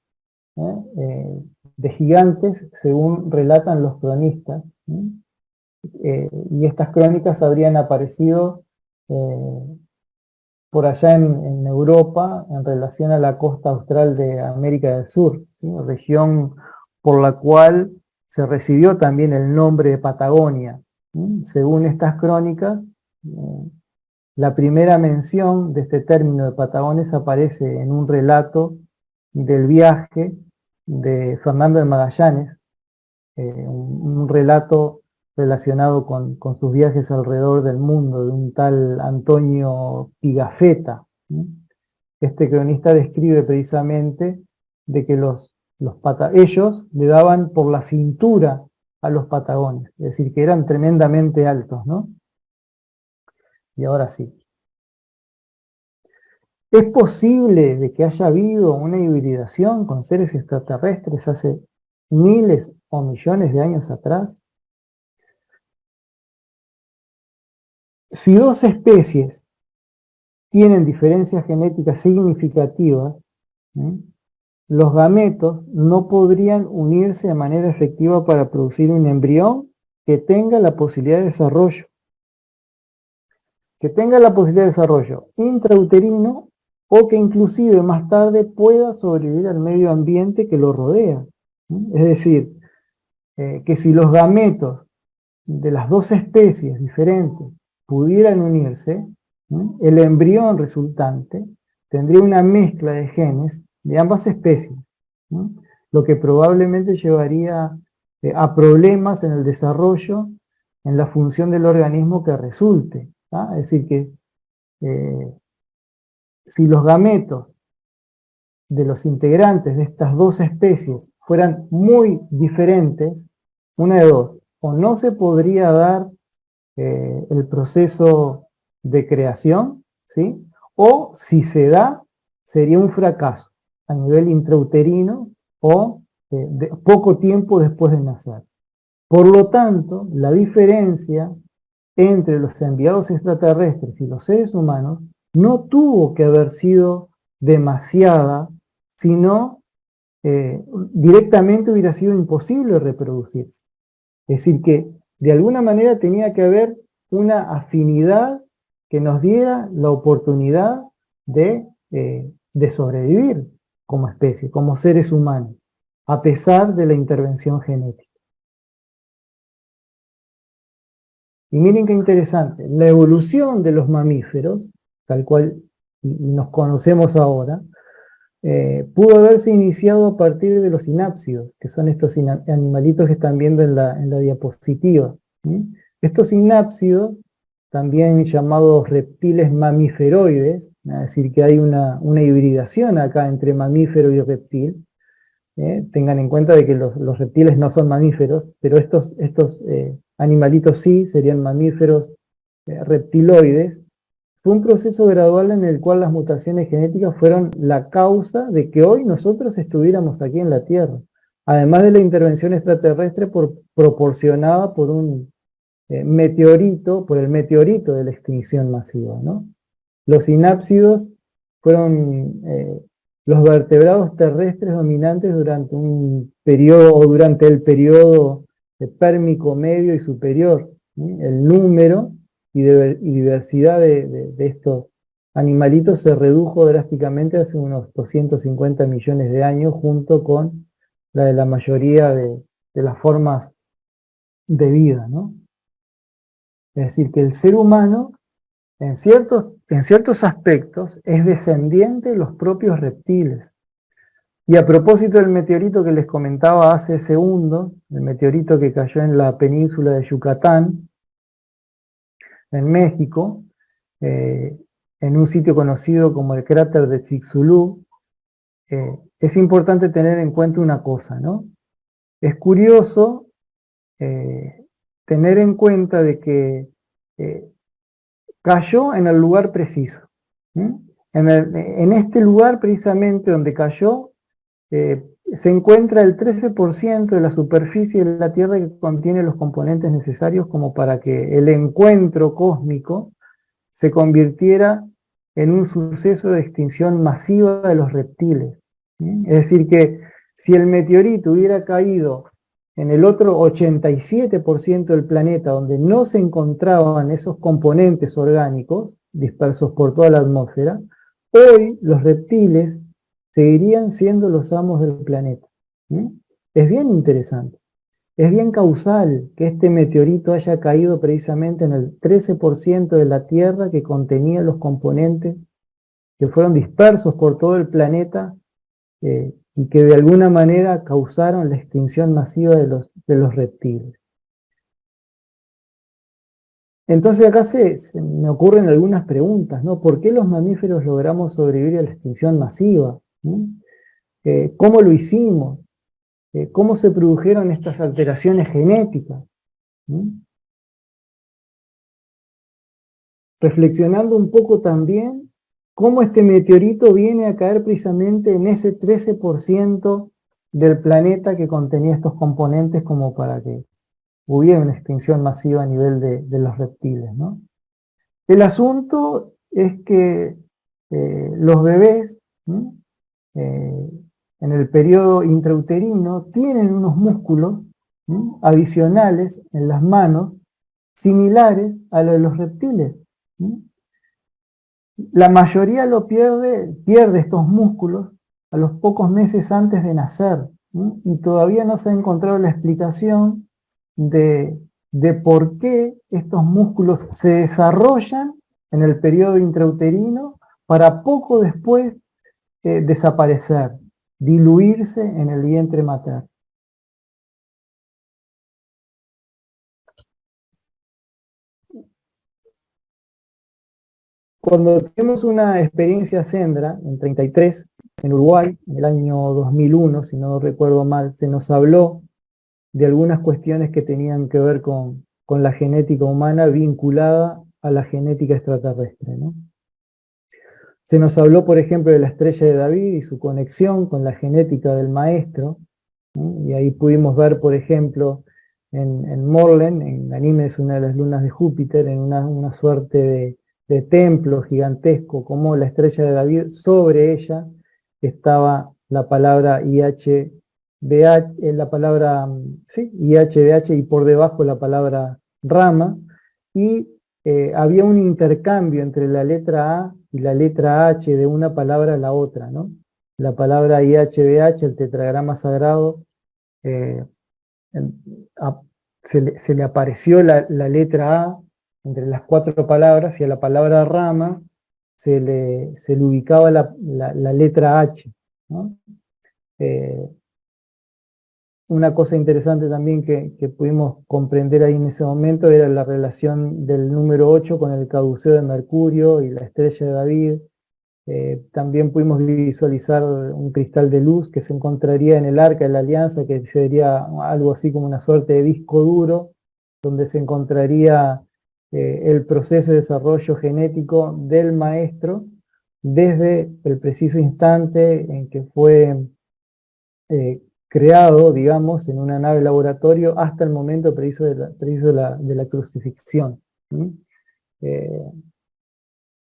de gigantes, según relatan los cronistas, y estas crónicas habrían aparecido por allá en Europa en relación a la costa austral de América del Sur, ¿sí? Región por la cual se recibió también el nombre de Patagonia. Según estas crónicas, la primera mención de este término de Patagones aparece en un relato del viaje de Fernando de Magallanes, un relato relacionado con sus viajes alrededor del mundo, de un tal Antonio Pigafetta. Este cronista describe precisamente de que ellos le daban por la cintura a los patagones, es decir, que eran tremendamente altos, ¿no? Y ahora sí. ¿Es posible de que haya habido una hibridación con seres extraterrestres hace miles o millones de años atrás? Si dos especies tienen diferencias genéticas significativas, los gametos no podrían unirse de manera efectiva para producir un embrión que tenga la posibilidad de desarrollo. Que tenga la posibilidad de desarrollo intrauterino o que inclusive más tarde pueda sobrevivir al medio ambiente que lo rodea. Es decir, que si los gametos de las dos especies diferentes pudieran unirse, el embrión resultante tendría una mezcla de genes de ambas especies, lo que probablemente llevaría a problemas en el desarrollo, en la función del organismo que resulte. Es decir, que si los gametos de los integrantes de estas dos especies fueran muy diferentes, una de dos, o no se podría dar el proceso de creación, ¿sí? O si se da, sería un fracaso a nivel intrauterino o poco tiempo después de nacer. Por lo tanto, la diferencia entre los enviados extraterrestres y los seres humanos no tuvo que haber sido demasiada, sino directamente hubiera sido imposible reproducirse. Es decir, que de alguna manera tenía que haber una afinidad que nos diera la oportunidad de sobrevivir como especie, como seres humanos, a pesar de la intervención genética. Y miren qué interesante, la evolución de los mamíferos, tal cual nos conocemos ahora, pudo haberse iniciado a partir de los sinápsidos, que son estos animalitos que están viendo en la diapositiva. Estos sinápsidos, también llamados reptiles mamíferoides, es decir, que hay una hibridación acá entre mamífero y reptil. Tengan en cuenta de que los reptiles no son mamíferos, pero estos animalitos sí, serían mamíferos reptiloides. Fue un proceso gradual en el cual las mutaciones genéticas fueron la causa de que hoy nosotros estuviéramos aquí en la Tierra, además de la intervención extraterrestre proporcionada por un meteorito, por el meteorito de la extinción masiva, ¿no? Los sinápsidos fueron los vertebrados terrestres dominantes durante un periodo, o durante el periodo pérmico medio y superior. El número y diversidad de estos animalitos se redujo drásticamente hace unos 250 millones de años junto con la de la mayoría de las formas de vida, ¿no? Es decir, que el ser humano, en ciertos aspectos, es descendiente de los propios reptiles. Y a propósito del meteorito que les comentaba hace segundos, el meteorito que cayó en la península de Yucatán, en México, en un sitio conocido como el cráter de Chicxulub, es importante tener en cuenta una cosa, ¿no? Es curioso tener en cuenta de que cayó en el lugar preciso. En este lugar precisamente donde cayó, se encuentra el 13% de la superficie de la Tierra que contiene los componentes necesarios como para que el encuentro cósmico se convirtiera en un suceso de extinción masiva de los reptiles. Es decir que si el meteorito hubiera caído en el otro 87% del planeta donde no se encontraban esos componentes orgánicos dispersos por toda la atmósfera, hoy los reptiles seguirían siendo los amos del planeta. Es bien interesante, es bien causal que este meteorito haya caído precisamente en el 13% de la Tierra que contenía los componentes que fueron dispersos por todo el planeta y que de alguna manera causaron la extinción masiva de los reptiles. Entonces acá se me ocurren algunas preguntas, ¿no? ¿Por qué los mamíferos logramos sobrevivir a la extinción masiva? ¿Cómo lo hicimos? ¿Cómo se produjeron estas alteraciones genéticas? Reflexionando un poco también cómo este meteorito viene a caer precisamente en ese 13% del planeta que contenía estos componentes como para que hubiera una extinción masiva a nivel de los reptiles, ¿no? El asunto es que los bebés en el periodo intrauterino tienen unos músculos adicionales en las manos similares a los de los reptiles. La mayoría pierde estos músculos a los pocos meses antes de nacer, y todavía no se ha encontrado la explicación de por qué estos músculos se desarrollan en el periodo intrauterino para poco después desaparecer, diluirse en el vientre materno. Cuando tuvimos una experiencia Sendra en 33, en Uruguay, en el año 2001, si no recuerdo mal, se nos habló de algunas cuestiones que tenían que ver con la genética humana vinculada a la genética extraterrestre, ¿no? Se nos habló, por ejemplo, de la estrella de David y su conexión con la genética del maestro, ¿no? Y ahí pudimos ver, por ejemplo, en Morlen, en Ganímedes, una de las lunas de Júpiter, en una suerte de templo gigantesco, como la estrella de David, sobre ella estaba la palabra IHBH, IHBH, y por debajo la palabra Rama, y había un intercambio entre la letra A y la letra H de una palabra a la otra, ¿no? La palabra IHBH, el tetragrama sagrado, se le apareció la letra A entre las cuatro palabras, y a la palabra Rama se le ubicaba la letra H, ¿no? Una cosa interesante también que pudimos comprender ahí en ese momento era la relación del número 8 con el caduceo de Mercurio y la estrella de David. También pudimos visualizar un cristal de luz que se encontraría en el Arca de la Alianza, que sería algo así como una suerte de disco duro, donde se encontraría el proceso de desarrollo genético del maestro desde el preciso instante en que fue creado, digamos, en una nave laboratorio hasta el momento preciso de la crucifixión. Es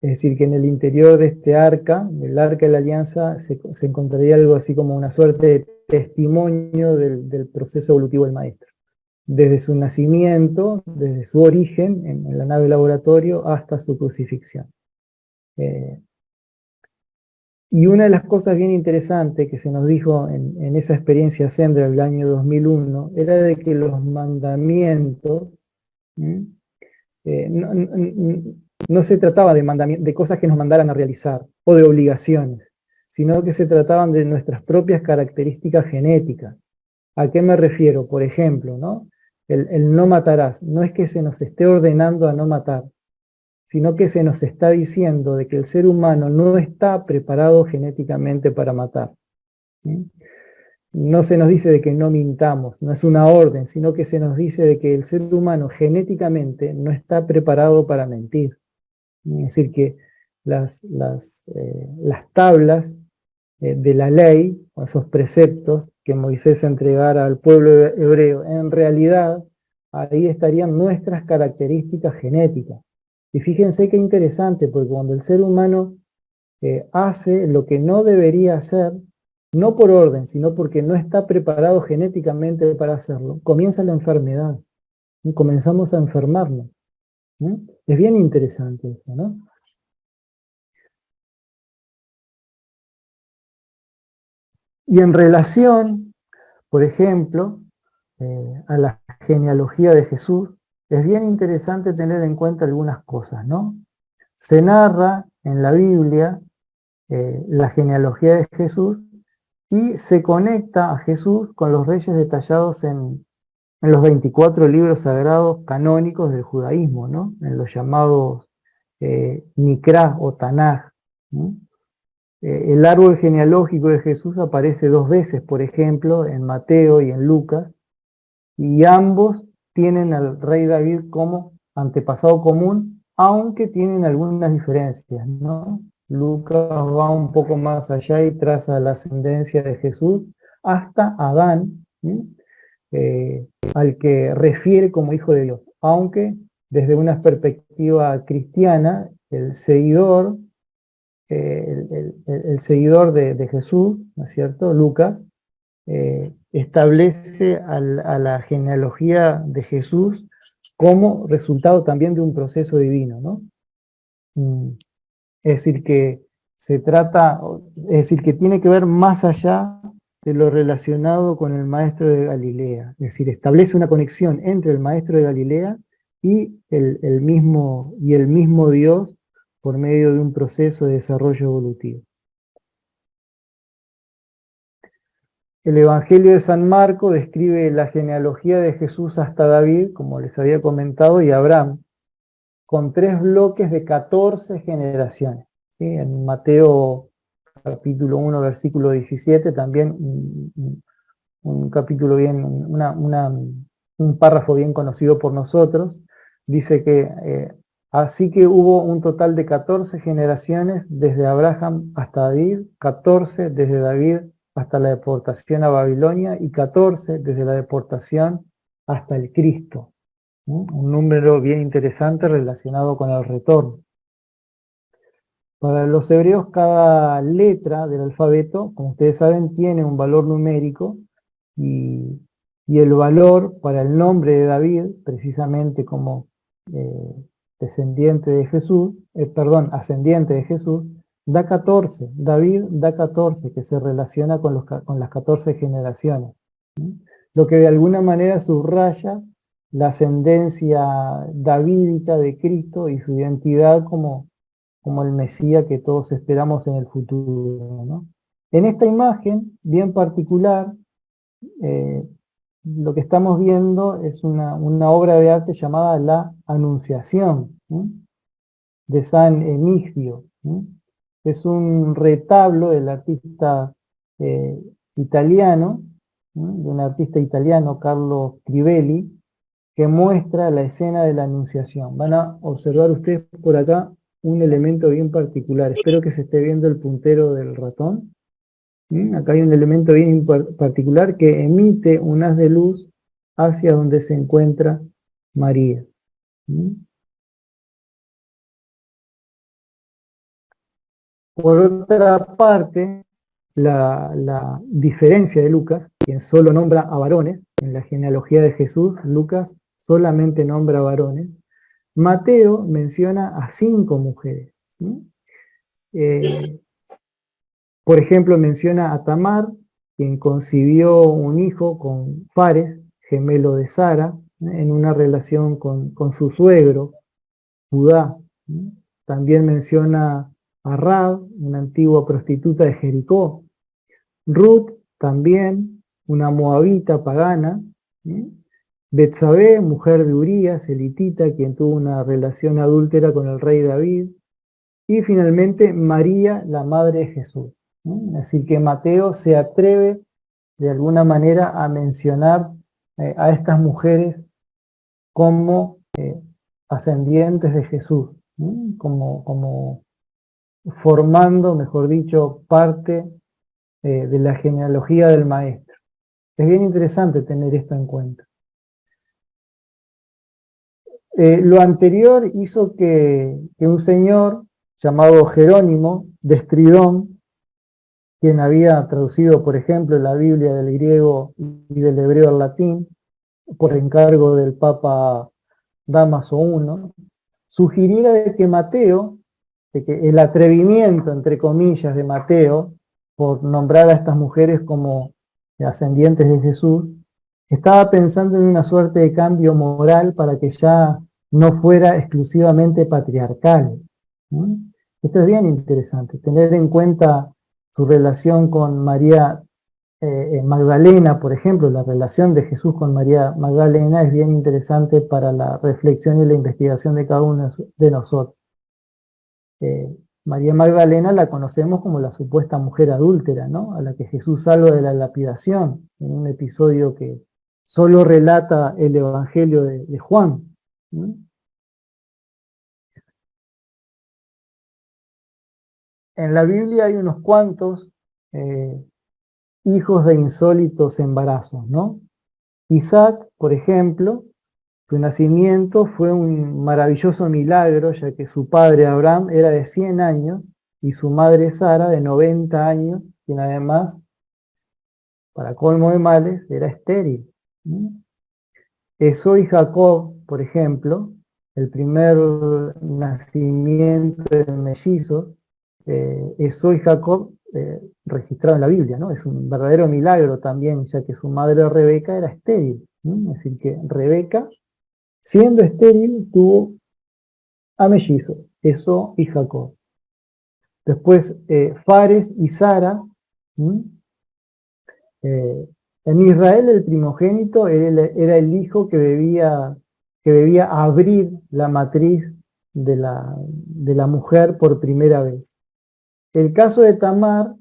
decir, que en el interior de este arca, del Arca de la Alianza, se encontraría algo así como una suerte de testimonio del proceso evolutivo del maestro. Desde su nacimiento, desde su origen en la nave laboratorio hasta su crucifixión. Y una de las cosas bien interesantes que se nos dijo en esa experiencia Sendra del año 2001 era de que los mandamientos, ¿m? No se trataba de cosas que nos mandaran a realizar o de obligaciones, sino que se trataban de nuestras propias características genéticas. ¿A qué me refiero? Por ejemplo, ¿no? El no matarás. No es que se nos esté ordenando a no matar, sino que se nos está diciendo de que el ser humano no está preparado genéticamente para matar. ¿Sí? No se nos dice de que no mintamos, no es una orden, sino que se nos dice de que el ser humano genéticamente no está preparado para mentir. Es decir, que las tablas de la ley, o esos preceptos que Moisés entregara al pueblo hebreo, en realidad ahí estarían nuestras características genéticas. Y fíjense qué interesante, porque cuando el ser humano hace lo que no debería hacer, no por orden, sino porque no está preparado genéticamente para hacerlo, comienza la enfermedad. Y comenzamos a enfermarnos. Es bien interesante eso, ¿no? Y en relación, por ejemplo, a la genealogía de Jesús, es bien interesante tener en cuenta algunas cosas, ¿no? Se narra en la Biblia la genealogía de Jesús y se conecta a Jesús con los reyes detallados en los 24 libros sagrados canónicos del judaísmo, ¿no? En los llamados Mikra o Tanaj. El árbol genealógico de Jesús aparece 2 veces, por ejemplo, en Mateo y en Lucas, y ambos tienen al rey David como antepasado común, aunque tienen algunas diferencias, ¿no? Lucas va un poco más allá y traza la ascendencia de Jesús hasta Adán, al que refiere como hijo de Dios, aunque desde una perspectiva cristiana, el seguidor de Jesús, ¿no es cierto? Lucas, establece a la genealogía de Jesús como resultado también de un proceso divino, ¿no? Es decir, que es decir, que tiene que ver más allá de lo relacionado con el maestro de Galilea. Es decir, establece una conexión entre el maestro de Galilea y el mismo Dios por medio de un proceso de desarrollo evolutivo. El Evangelio de San Marcos describe la genealogía de Jesús hasta David, como les había comentado, y Abraham, con 3 bloques de 14 generaciones. ¿Sí? En Mateo capítulo 1, versículo 17, también un capítulo bien, un párrafo bien conocido por nosotros, dice que así que hubo un total de 14 generaciones desde Abraham hasta David, 14 desde David hasta la deportación a Babilonia y 14 desde la deportación hasta el Cristo. Un número bien interesante relacionado con el retorno. Para los hebreos cada letra del alfabeto, como ustedes saben, tiene un valor numérico y el valor para el nombre de David, precisamente como ascendiente de Jesús, da 14. David da 14, que se relaciona con las 14 generaciones. Lo que de alguna manera subraya la ascendencia davídica de Cristo y su identidad como el Mesías que todos esperamos en el futuro, ¿no? En esta imagen, bien particular, lo que estamos viendo es una obra de arte llamada La Anunciación, de San Emigdio. Es un retablo del artista italiano, de un artista italiano, Carlo Crivelli, que muestra la escena de la Anunciación. Van a observar ustedes por acá un elemento bien particular. Espero que se esté viendo el puntero del ratón. Acá hay un elemento bien particular que emite un haz de luz hacia donde se encuentra María. Por otra parte, la diferencia de Lucas, quien solo nombra a varones, en la genealogía de Jesús, Lucas solamente nombra a varones. Mateo menciona a 5 mujeres. Por ejemplo, menciona a Tamar, quien concibió un hijo con Fares, gemelo de Sara, en una relación con su suegro, Judá. También menciona a Rab, una antigua prostituta de Jericó. Ruth, también, una moabita pagana. Betsabé, mujer de Urías, elitita, quien tuvo una relación adúltera con el rey David. Y finalmente, María, la madre de Jesús. Así que Mateo se atreve de alguna manera a mencionar a estas mujeres como ascendientes de Jesús, como formando, mejor dicho, parte de la genealogía del Maestro. Es bien interesante tener esto en cuenta. Lo anterior hizo que un señor llamado Jerónimo de Estridón, quien había traducido, por ejemplo, la Biblia del griego y del hebreo al latín, por encargo del Papa Dámaso I, sugiriera de que Mateo, de que el atrevimiento, entre comillas, de Mateo, por nombrar a estas mujeres como ascendientes de Jesús, estaba pensando en una suerte de cambio moral para que ya no fuera exclusivamente patriarcal. Esto es bien interesante, tener en cuenta su relación con María Magdalena, por ejemplo, la relación de Jesús con María Magdalena es bien interesante para la reflexión y la investigación de cada uno de nosotros. María Magdalena la conocemos como la supuesta mujer adúltera, ¿no? A la que Jesús salva de la lapidación, en un episodio que solo relata el Evangelio de Juan. En la Biblia hay unos cuantos hijos de insólitos embarazos, ¿no? Isaac, por ejemplo, su nacimiento fue un maravilloso milagro, ya que su padre Abraham era de 100 años y su madre Sara de 90 años, quien además, para colmo de males, era estéril. Esau y Jacob, por ejemplo, el primer nacimiento de mellizos, Esau y Jacob registrado en la Biblia, ¿no? Es un verdadero milagro también, ya que su madre Rebeca era estéril. Es decir, que Rebeca, siendo estéril, tuvo a mellizos, Esau y Jacob. Después, Fares y Sara. En Israel el primogénito era el hijo que debía abrir la matriz de la mujer por primera vez. El caso de Tamar,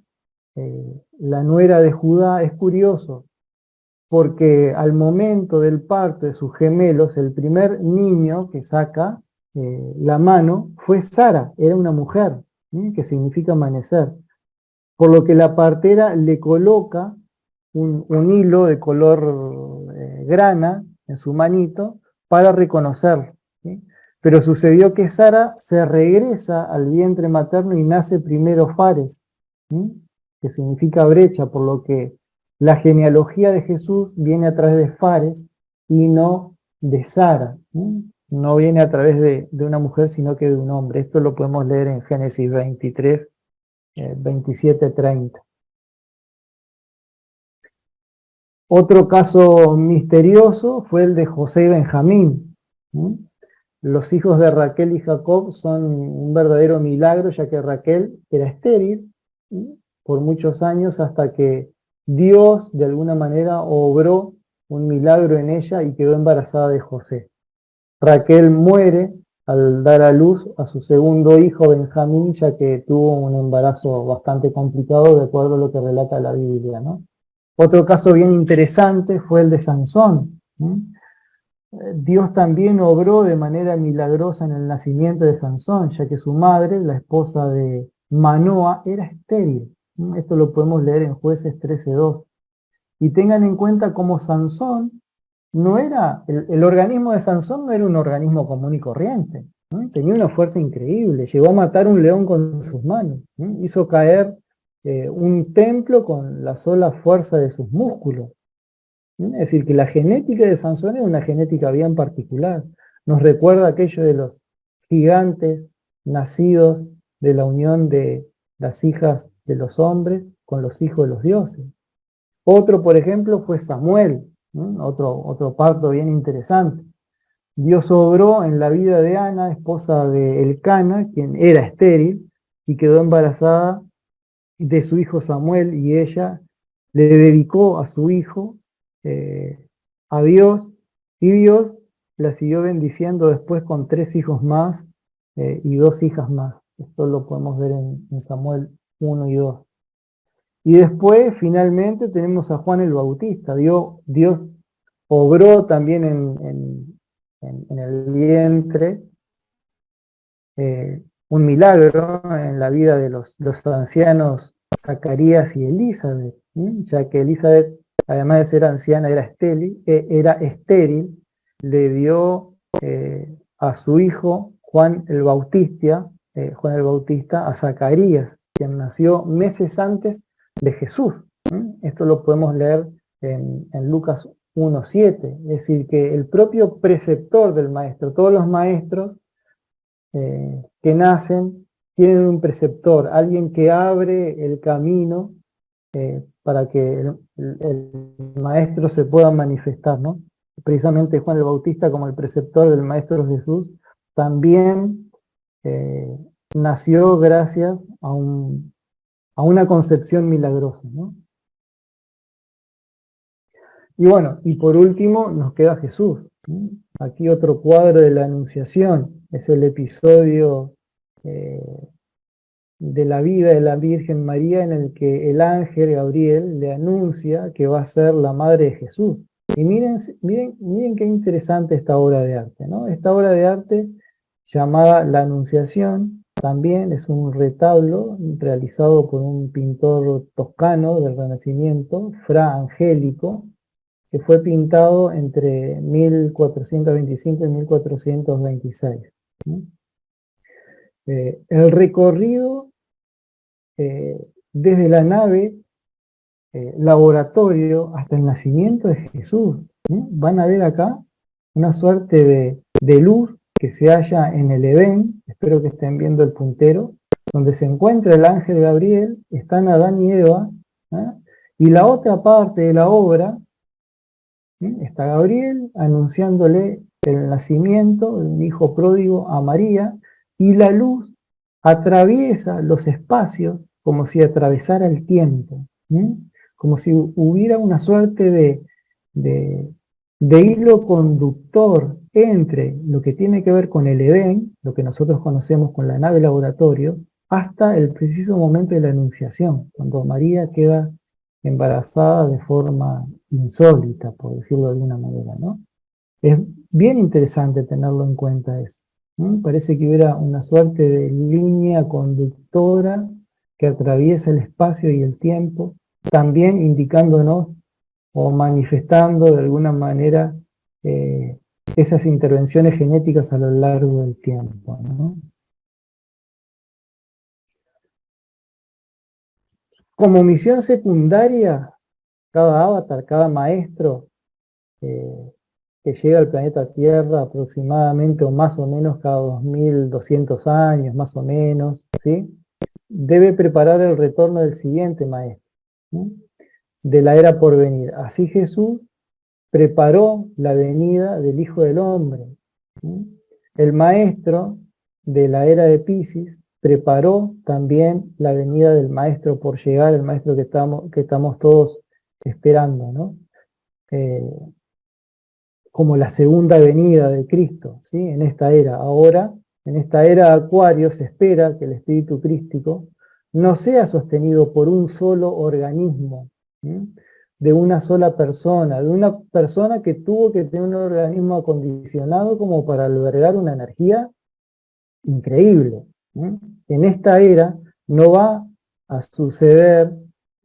la nuera de Judá, es curioso, porque al momento del parto de sus gemelos, el primer niño que saca la mano fue Sara, era una mujer, que significa amanecer, por lo que la partera le coloca un hilo de color grana en su manito para reconocerlo, ¿sí? Pero sucedió que Sara se regresa al vientre materno y nace primero Fares, ¿sí? Que significa brecha, por lo que la genealogía de Jesús viene a través de Fares y no de Sara, ¿sí? No viene a través de una mujer, sino que de un hombre. Esto lo podemos leer en Génesis 23, 27, 30. Otro caso misterioso fue el de José y Benjamín. Los hijos de Raquel y Jacob son un verdadero milagro, ya que Raquel era estéril por muchos años hasta que Dios de alguna manera obró un milagro en ella y quedó embarazada de José. Raquel muere al dar a luz a su segundo hijo Benjamín, ya que tuvo un embarazo bastante complicado de acuerdo a lo que relata la Biblia, ¿no? Otro caso bien interesante fue el de Sansón. Dios también obró de manera milagrosa en el nacimiento de Sansón, ya que su madre, la esposa de Manoa, era estéril. Esto lo podemos leer en Jueces 13:2. Y tengan en cuenta cómo Sansón no era, el organismo de Sansón no era un organismo común y corriente. Tenía una fuerza increíble, llegó a matar un león con sus manos, hizo caer un templo con la sola fuerza de sus músculos. Es decir, que la genética de Sansón es una genética bien particular. Nos recuerda aquello de los gigantes nacidos de la unión de las hijas de los hombres con los hijos de los dioses. Otro, por ejemplo, fue Samuel, otro parto bien interesante. Dios obró en la vida de Ana, esposa de Elcana, quien era estéril, y quedó embarazada de su hijo Samuel, y ella le dedicó a su hijo a Dios, y Dios la siguió bendiciendo después con 3 hijos más y 2 hijas más. Esto lo podemos ver en Samuel 1 y 2. Y después, finalmente, tenemos a Juan el Bautista. Dios obró también en el vientre un milagro en la vida de los ancianos Zacarías y Elizabeth, ya que Elizabeth, además de ser anciana, era estéril, le dio a su hijo Juan el Bautista a Zacarías, quien nació meses antes de Jesús. Esto lo podemos leer en Lucas 1:7, es decir, que el propio preceptor del maestro, todos los maestros que nacen tienen un preceptor, alguien que abre el camino para que el maestro se pueda manifestar, ¿no? Precisamente Juan el Bautista, como el preceptor del Maestro Jesús, también nació gracias a una concepción milagrosa, ¿no? Y bueno, y por último nos queda Jesús. Aquí otro cuadro de la Anunciación, es el episodio de la vida de la Virgen María, en el que el ángel Gabriel le anuncia que va a ser la madre de Jesús. Y miren qué interesante esta obra de arte, ¿no? Esta obra de arte, llamada La Anunciación, también es un retablo realizado por un pintor toscano del Renacimiento, Fra Angelico, que fue pintado entre 1425 y 1426. El recorrido desde la nave laboratorio hasta el nacimiento de Jesús. Van a ver acá una suerte de luz que se halla en el Edén, espero que estén viendo el puntero, donde se encuentra el ángel Gabriel, están Adán y Eva, y la otra parte de la obra, está Gabriel anunciándole el nacimiento de un hijo pródigo a María, y la luz atraviesa los espacios como si atravesara el tiempo, como si hubiera una suerte de hilo conductor entre lo que tiene que ver con el Edén, lo que nosotros conocemos con la nave laboratorio, hasta el preciso momento de la Anunciación, cuando María queda embarazada de forma insólita, por decirlo de alguna manera, ¿no? Es bien interesante tenerlo en cuenta eso. Parece que hubiera una suerte de línea conductora que atraviesa el espacio y el tiempo, también indicándonos o manifestando de alguna manera esas intervenciones genéticas a lo largo del tiempo, ¿no? Como misión secundaria, cada avatar, cada maestro que llega al planeta Tierra aproximadamente o más o menos cada 2200 años, más o menos, ¿sí? Debe preparar el retorno del siguiente maestro, ¿sí? De la era por venir. Así Jesús preparó la venida del Hijo del Hombre, ¿sí? El maestro de la era de Piscis preparó también la venida del maestro por llegar, el maestro que estamos todos esperando, ¿no? Como la segunda venida de Cristo, ¿sí? En esta era. Ahora, en esta era de Acuario, se espera que el espíritu crístico no sea sostenido por un solo organismo, ¿sí? De una sola persona, de una persona que tuvo que tener un organismo acondicionado como para albergar una energía increíble, ¿sí? En esta era no va a suceder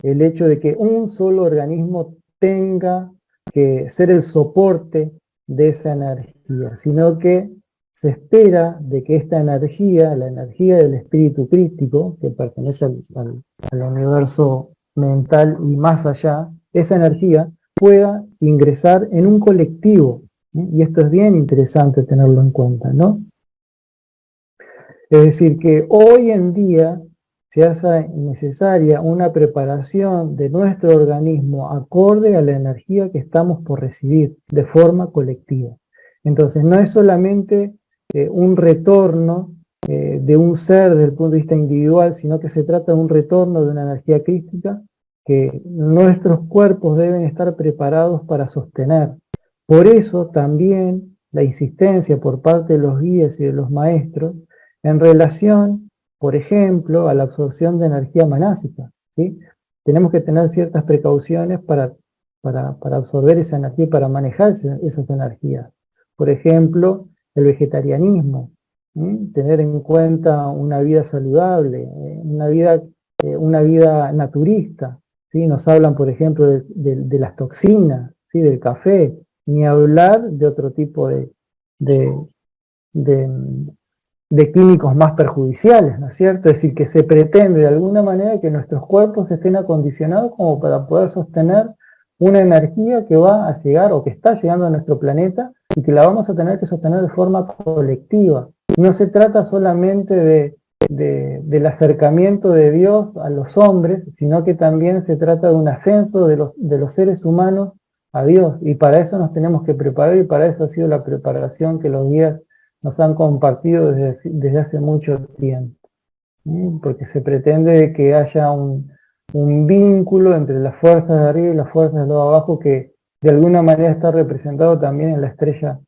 el hecho de que un solo organismo tenga que ser el soporte de esa energía, sino que se espera de que esta energía, la energía del espíritu crístico, que pertenece al universo mental y más allá, esa energía pueda ingresar en un colectivo, ¿sí? Y esto es bien interesante tenerlo en cuenta, ¿no? Es decir, que hoy en día se hace necesaria una preparación de nuestro organismo acorde a la energía que estamos por recibir de forma colectiva. Entonces no es solamente un retorno de un ser desde el punto de vista individual, sino que se trata de un retorno de una energía crística que nuestros cuerpos deben estar preparados para sostener. Por eso también la insistencia por parte de los guías y de los maestros en relación, por ejemplo, a la absorción de energía manásica, ¿sí? Tenemos que tener ciertas precauciones para absorber esa energía y para manejar esas energías. Por ejemplo, el vegetarianismo, ¿sí? Tener en cuenta una vida saludable, una vida naturista, ¿sí? Nos hablan, por ejemplo, de las toxinas, ¿sí? Del café, ni hablar de otro tipo de químicos más perjudiciales, ¿no es cierto? Es decir, que se pretende de alguna manera que nuestros cuerpos estén acondicionados como para poder sostener una energía que va a llegar o que está llegando a nuestro planeta y que la vamos a tener que sostener de forma colectiva. No se trata solamente del acercamiento de Dios a los hombres, sino que también se trata de un ascenso de los seres humanos a Dios, y para eso nos tenemos que preparar, y para eso ha sido la preparación que los guías nos han compartido desde hace mucho tiempo, ¿sí? Porque se pretende que haya un vínculo entre las fuerzas de arriba y las fuerzas de lo abajo, que de alguna manera está representado también en la estrella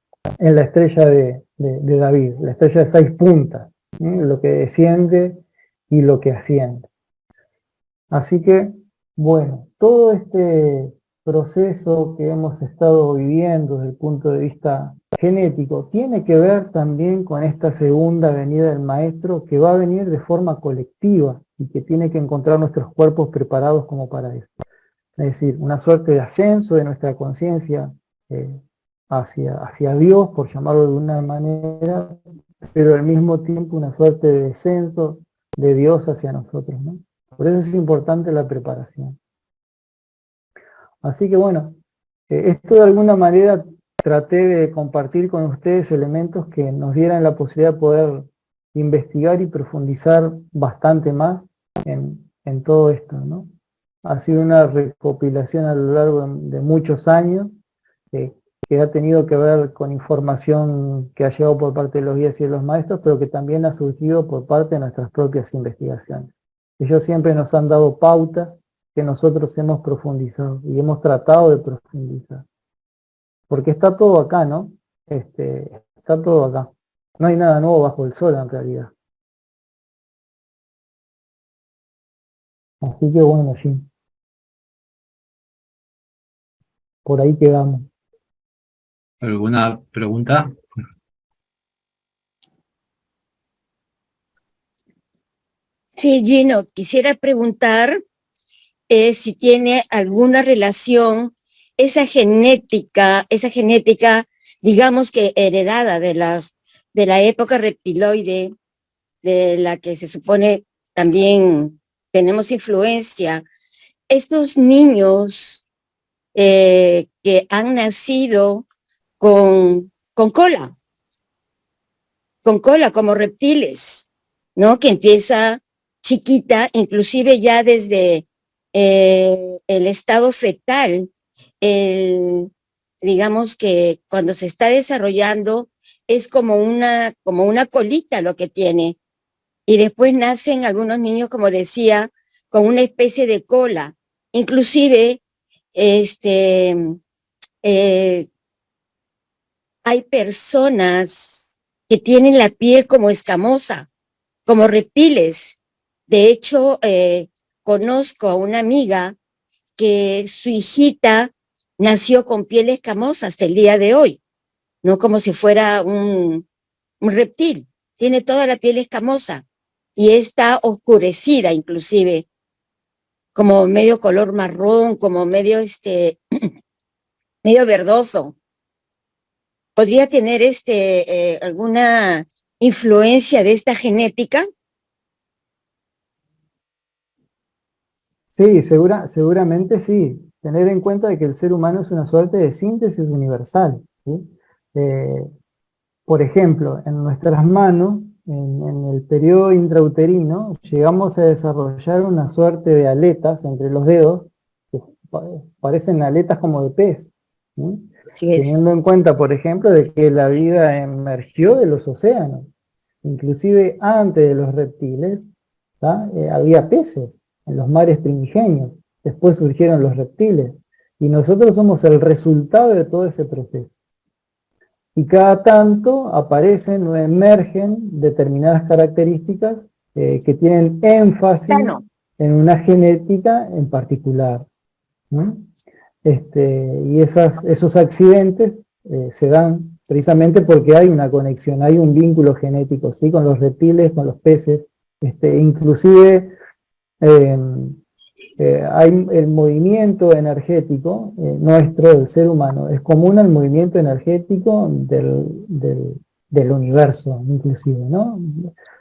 de David, la estrella de 6 puntas, ¿sí? Lo que desciende y lo que asciende. Así que, bueno, todo este proceso que hemos estado viviendo desde el punto de vista genético tiene que ver también con esta segunda venida del maestro, que va a venir de forma colectiva y que tiene que encontrar nuestros cuerpos preparados como para eso. Es decir, una suerte de ascenso de nuestra conciencia hacia Dios, por llamarlo de una manera, pero al mismo tiempo una suerte de descenso de Dios hacia nosotros, ¿no? Por eso es importante la preparación. Así que bueno, esto de alguna manera traté de compartir con ustedes elementos que nos dieran la posibilidad de poder investigar y profundizar bastante más en todo esto, ¿no? Ha sido una recopilación a lo largo de muchos años que ha tenido que ver con información que ha llegado por parte de los guías y de los maestros, pero que también ha surgido por parte de nuestras propias investigaciones. Ellos siempre nos han dado pautas que nosotros hemos profundizado y hemos tratado de profundizar. Porque está todo acá, ¿no? Está todo acá. No hay nada nuevo bajo el sol en realidad. Así que bueno, sí. Por ahí quedamos. ¿Alguna pregunta? Sí, Gino, quisiera preguntar si tiene alguna relación esa genética, digamos que heredada de la época reptiloide, de la que se supone también tenemos influencia. Estos niños que han nacido con cola, como reptiles, ¿no? Que empieza chiquita, inclusive ya desde el estado fetal, digamos que cuando se está desarrollando es como una colita lo que tiene, y después nacen algunos niños, como decía, con una especie de cola. Inclusive hay personas que tienen la piel como escamosa, como reptiles. De hecho, conozco a una amiga que su hijita nació con piel escamosa hasta el día de hoy, no como si fuera un reptil. Tiene toda la piel escamosa y está oscurecida inclusive, como medio color marrón, como medio medio verdoso. ¿Podría tener alguna influencia de esta genética? Sí, seguramente sí. Tener en cuenta de que el ser humano es una suerte de síntesis universal, ¿sí? Por ejemplo, en nuestras manos en el periodo intrauterino, llegamos a desarrollar una suerte de aletas entre los dedos, que parecen aletas como de pez, ¿sí? Teniendo en cuenta, por ejemplo, de que la vida emergió de los océanos. Inclusive antes de los reptiles, había peces en los mares primigenios, después surgieron los reptiles, y nosotros somos el resultado de todo ese proceso. Y cada tanto aparecen o emergen determinadas características que tienen énfasis en una genética en particular, ¿no? Y esos accidentes se dan precisamente porque hay una conexión, hay un vínculo genético, ¿sí? Con los reptiles, con los peces, inclusive hay el movimiento energético nuestro, del ser humano, es común al movimiento energético del universo, inclusive, ¿no?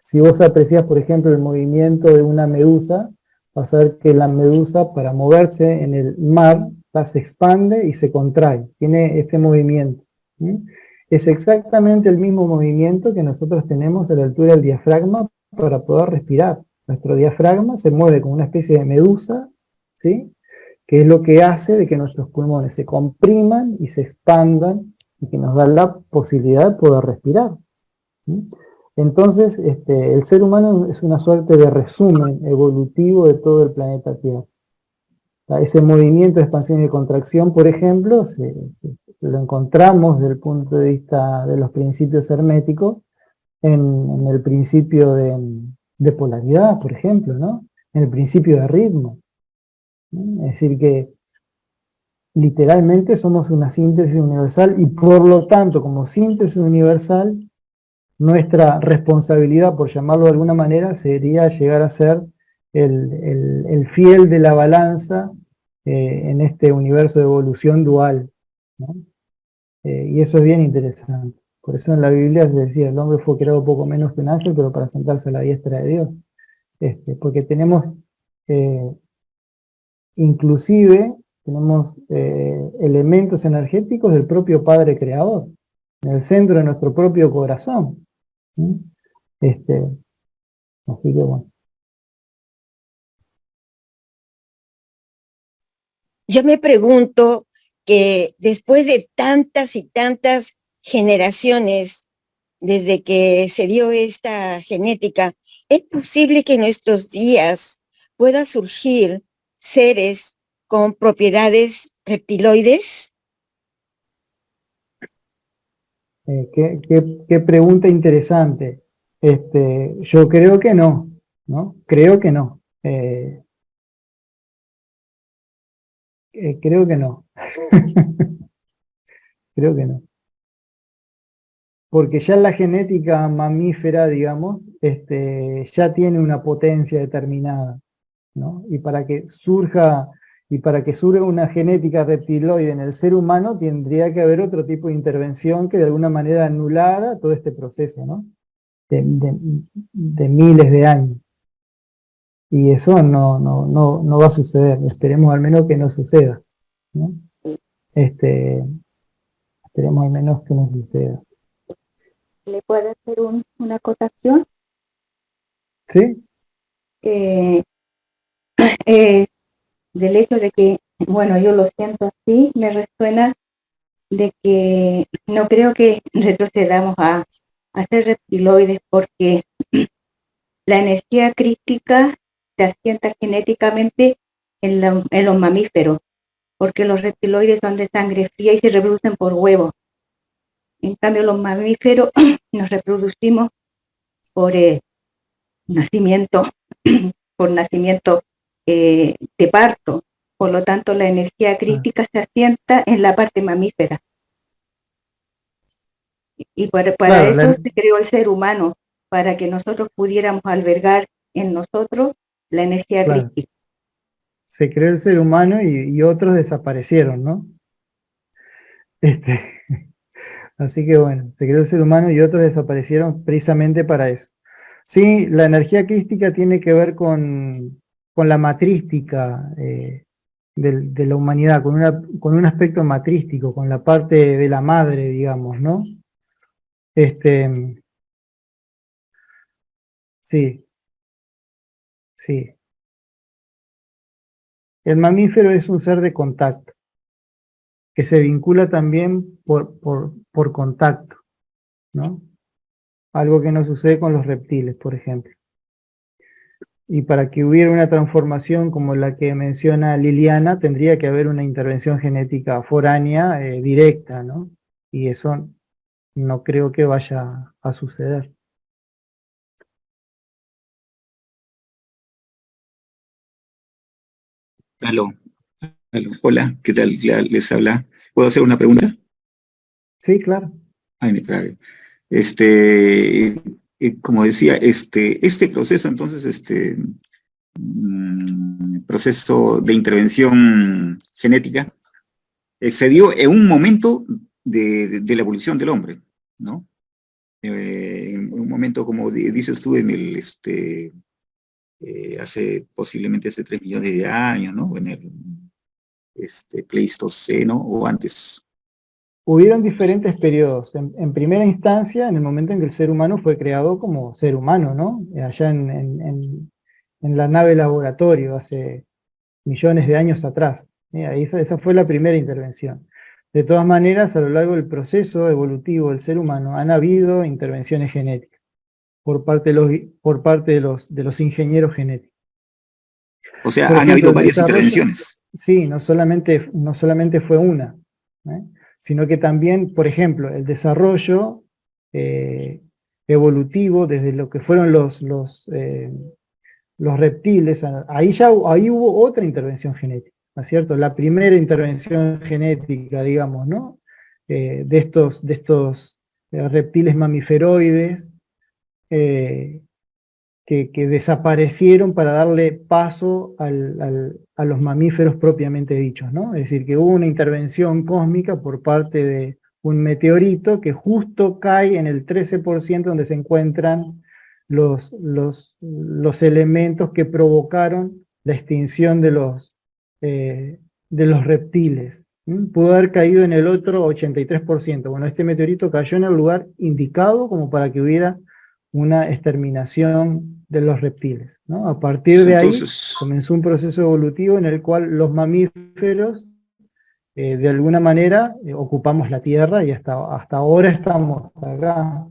Si vos apreciás, por ejemplo, el movimiento de una medusa, vas a ver que la medusa, para moverse en el mar, se expande y se contrae, tiene este movimiento, ¿sí? Es exactamente el mismo movimiento que nosotros tenemos a la altura del diafragma para poder respirar. Nuestro diafragma se mueve como una especie de medusa, ¿sí? Que es lo que hace de que nuestros pulmones se compriman y se expandan y que nos da la posibilidad de poder respirar, ¿sí? Entonces, el ser humano es una suerte de resumen evolutivo de todo el planeta Tierra. Ese movimiento de expansión y contracción, por ejemplo, lo encontramos desde el punto de vista de los principios herméticos en el principio de polaridad, por ejemplo, ¿no? En el principio de ritmo, ¿no? Es decir que literalmente somos una síntesis universal y por lo tanto, como síntesis universal, nuestra responsabilidad, por llamarlo de alguna manera, sería llegar a ser el fiel de la balanza en este universo de evolución dual, ¿no? Y eso es bien interesante. Por eso en la Biblia se decía, el hombre fue creado poco menos que un ángel, pero para sentarse a la diestra de Dios. Porque tenemos, inclusive, tenemos elementos energéticos del propio Padre Creador, en el centro de nuestro propio corazón, ¿sí? Así que bueno. Yo me pregunto que después de tantas y tantas generaciones desde que se dio esta genética, ¿es posible que en nuestros días pueda surgir seres con propiedades reptiloides? Qué pregunta interesante. Yo creo que no, ¿no? Creo que no. Creo que no. Creo que no. Porque ya la genética mamífera, digamos, ya tiene una potencia determinada, ¿no? Y para que surja una genética reptiloide en el ser humano, tendría que haber otro tipo de intervención que de alguna manera anulara todo este proceso, ¿no? De miles de años. Y eso no va a suceder. Esperemos al menos que no suceda, ¿no? Esperemos al menos que no suceda. ¿Le puedo hacer una acotación? ¿Sí? Del hecho de que, bueno, yo lo siento así, me resuena de que no creo que retrocedamos a ser reptiloides, porque la energía crística se asienta genéticamente en los mamíferos, porque los reptiloides son de sangre fría y se reproducen por huevos. En cambio, los mamíferos nos reproducimos por nacimiento, por nacimiento de parto. Por lo tanto, la energía crítica se asienta en la parte mamífera. Y para claro, eso se creó el ser humano, para que nosotros pudiéramos albergar en nosotros la energía crítica. Se creó el ser humano y otros desaparecieron, ¿no? Así que bueno, se creó el ser humano y otros desaparecieron precisamente para eso. Sí, la energía crística tiene que ver con la matrística de la humanidad, con un aspecto matrístico, con la parte de la madre, digamos, ¿no? Sí, sí. El mamífero es un ser de contacto, que se vincula también por contacto, ¿no? Algo que no sucede con los reptiles, por ejemplo. Y para que hubiera una transformación como la que menciona Liliana, tendría que haber una intervención genética foránea directa, ¿no? Y eso no creo que vaya a suceder. Aló, aló. Hola, ¿qué tal? Les habla. ¿Puedo hacer una pregunta? Sí, claro. Ay, me trago. Como decía, este proceso, entonces, proceso de intervención genética, se dio en un momento de la evolución del hombre, ¿no? En un momento, como dices tú, en el, posiblemente hace 3 millones de años, ¿no? En el Pleistoceno o antes. Hubieron diferentes periodos. En primera instancia, en el momento en que el ser humano fue creado como ser humano, ¿no? Allá en la nave laboratorio, hace millones de años atrás. Esa fue la primera intervención. De todas maneras, a lo largo del proceso evolutivo del ser humano han habido intervenciones genéticas por parte de los ingenieros genéticos. O sea, Por han ejemplo, habido varias intervenciones. Sí, no solamente fue una, sino que también, por ejemplo, el desarrollo evolutivo desde lo que fueron los reptiles, ahí hubo otra intervención genética, ¿no es cierto? La primera intervención genética, digamos, ¿no? De estos reptiles mamiferoides que desaparecieron para darle paso a los mamíferos propiamente dichos, ¿no? Es decir, que hubo una intervención cósmica por parte de un meteorito que justo cae en el 13% donde se encuentran los elementos que provocaron la extinción de los reptiles. Pudo haber caído en el otro 83%. Bueno, este meteorito cayó en el lugar indicado como para que hubiera una exterminación de los reptiles, ¿no? A partir de ahí comenzó un proceso evolutivo en el cual los mamíferos de alguna manera ocupamos la Tierra y hasta ahora estamos acá.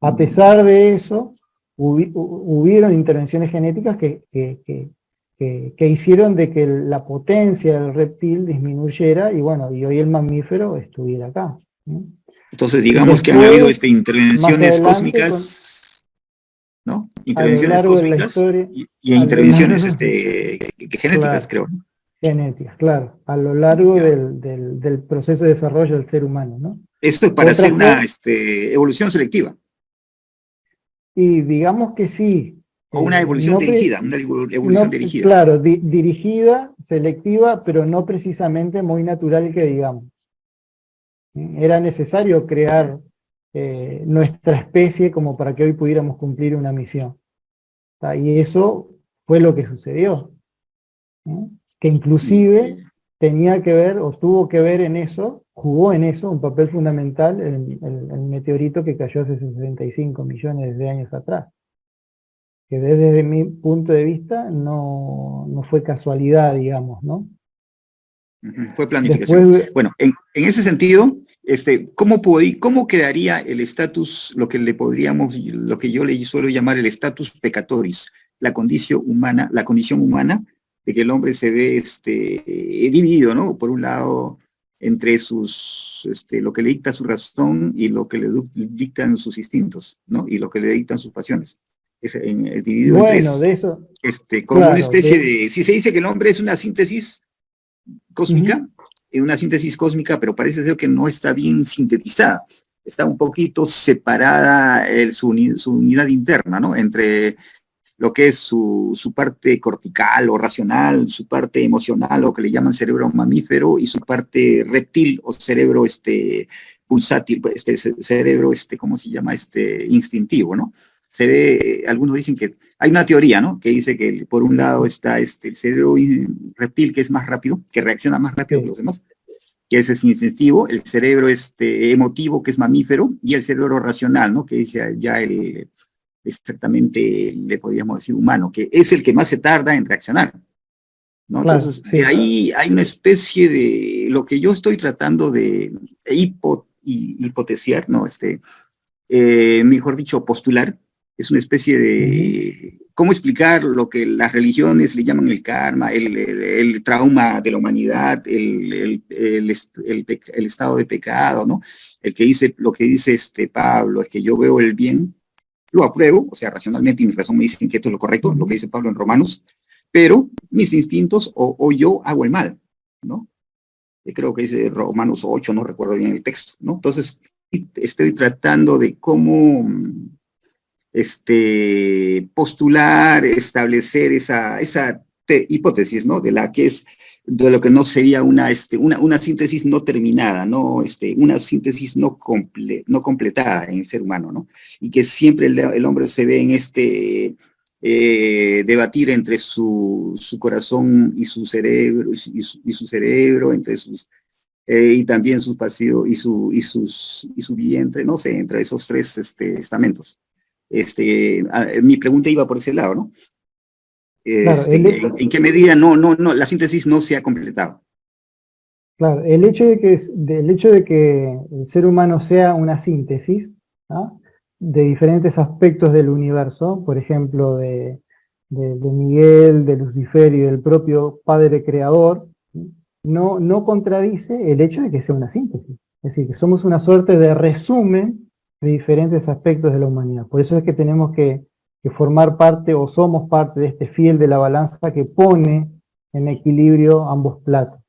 A pesar de eso, hubieron intervenciones genéticas que hicieron de que la potencia del reptil disminuyera y bueno, y hoy el mamífero estuviera acá. Entonces, digamos que han habido intervenciones cósmicas, ¿no? Intervenciones cósmicas y intervenciones genéticas, creo. Genéticas, claro, a lo largo del proceso de desarrollo del ser humano, ¿no? Esto es para hacer una evolución selectiva. Y digamos que sí. O una evolución dirigida, una evolución dirigida. Claro, dirigida, selectiva, pero no precisamente muy natural que digamos. Era necesario crear nuestra especie como para que hoy pudiéramos cumplir una misión. Y eso fue lo que sucedió. Que inclusive tenía que ver, o tuvo que ver en eso, jugó en eso un papel fundamental el meteorito que cayó hace 65 millones de años atrás. Que desde mi punto de vista no fue casualidad, digamos, ¿no? Fue planificación. Después, bueno, en ese sentido, ¿cómo quedaría el estatus, lo que yo le suelo llamar el status peccatoris, la condición humana de que el hombre se ve dividido, ¿no? Por un lado, entre lo que le dicta su razón y lo que le dictan sus instintos, ¿no? Y lo que le dictan sus pasiones. Es dividido en tres. De eso. Como una especie de. Si se dice que el hombre es una síntesis cósmica, una síntesis cósmica, pero parece ser que no está bien sintetizada. Está un poquito separada su unidad interna, ¿no? Entre lo que es su parte cortical o racional, su parte emocional, o que le llaman cerebro mamífero, y su parte reptil o cerebro pulsátil, cerebro, ¿cómo se llama? Instintivo, ¿no? Se ve, algunos dicen que hay una teoría, ¿no? Que dice que por un lado está el cerebro reptil, que es más rápido, que reacciona más rápido que los demás, que ese es instintivo, el cerebro emotivo, que es mamífero, y el cerebro racional, ¿no? Que dice ya el exactamente, le podríamos decir, humano, que es el que más se tarda en reaccionar, ¿no? Claro, Entonces, sí. ahí hay una especie de, lo que yo estoy tratando de hipotesiar, ¿no? Mejor dicho, postular, es una especie de, ¿cómo explicar lo que las religiones le llaman el karma, el trauma de la humanidad, el estado de pecado, ¿no? El que dice, lo que dice Pablo, es que yo veo el bien, lo apruebo, o sea, racionalmente y mi razón me dicen que esto es lo correcto, lo que dice Pablo en Romanos, pero mis instintos o yo hago el mal, ¿no? Creo que dice Romanos 8, no recuerdo bien el texto, ¿no? Entonces, estoy tratando de cómo postular, establecer esa hipótesis, ¿no? De lo que no sería una síntesis no terminada, ¿no? Una síntesis no completada en el ser humano, ¿no? Y que siempre el hombre se ve en debatir entre su corazón y su cerebro, y su cerebro, entre sus y también su pasión y su vientre, no sé, entre esos tres estamentos. Mi pregunta iba por ese lado, ¿no? Claro, ¿En qué medida la síntesis no se ha completado? claro, el hecho de que el ser humano sea una síntesis, ¿ah?, de diferentes aspectos del universo, por ejemplo, de Miguel, de Lucifer y del propio Padre Creador, no contradice el hecho de que sea una síntesis. Es decir, que somos una suerte de resumen de diferentes aspectos de la humanidad. Por eso es que tenemos que formar parte, o somos parte de este fiel de la balanza que pone en equilibrio ambos platos,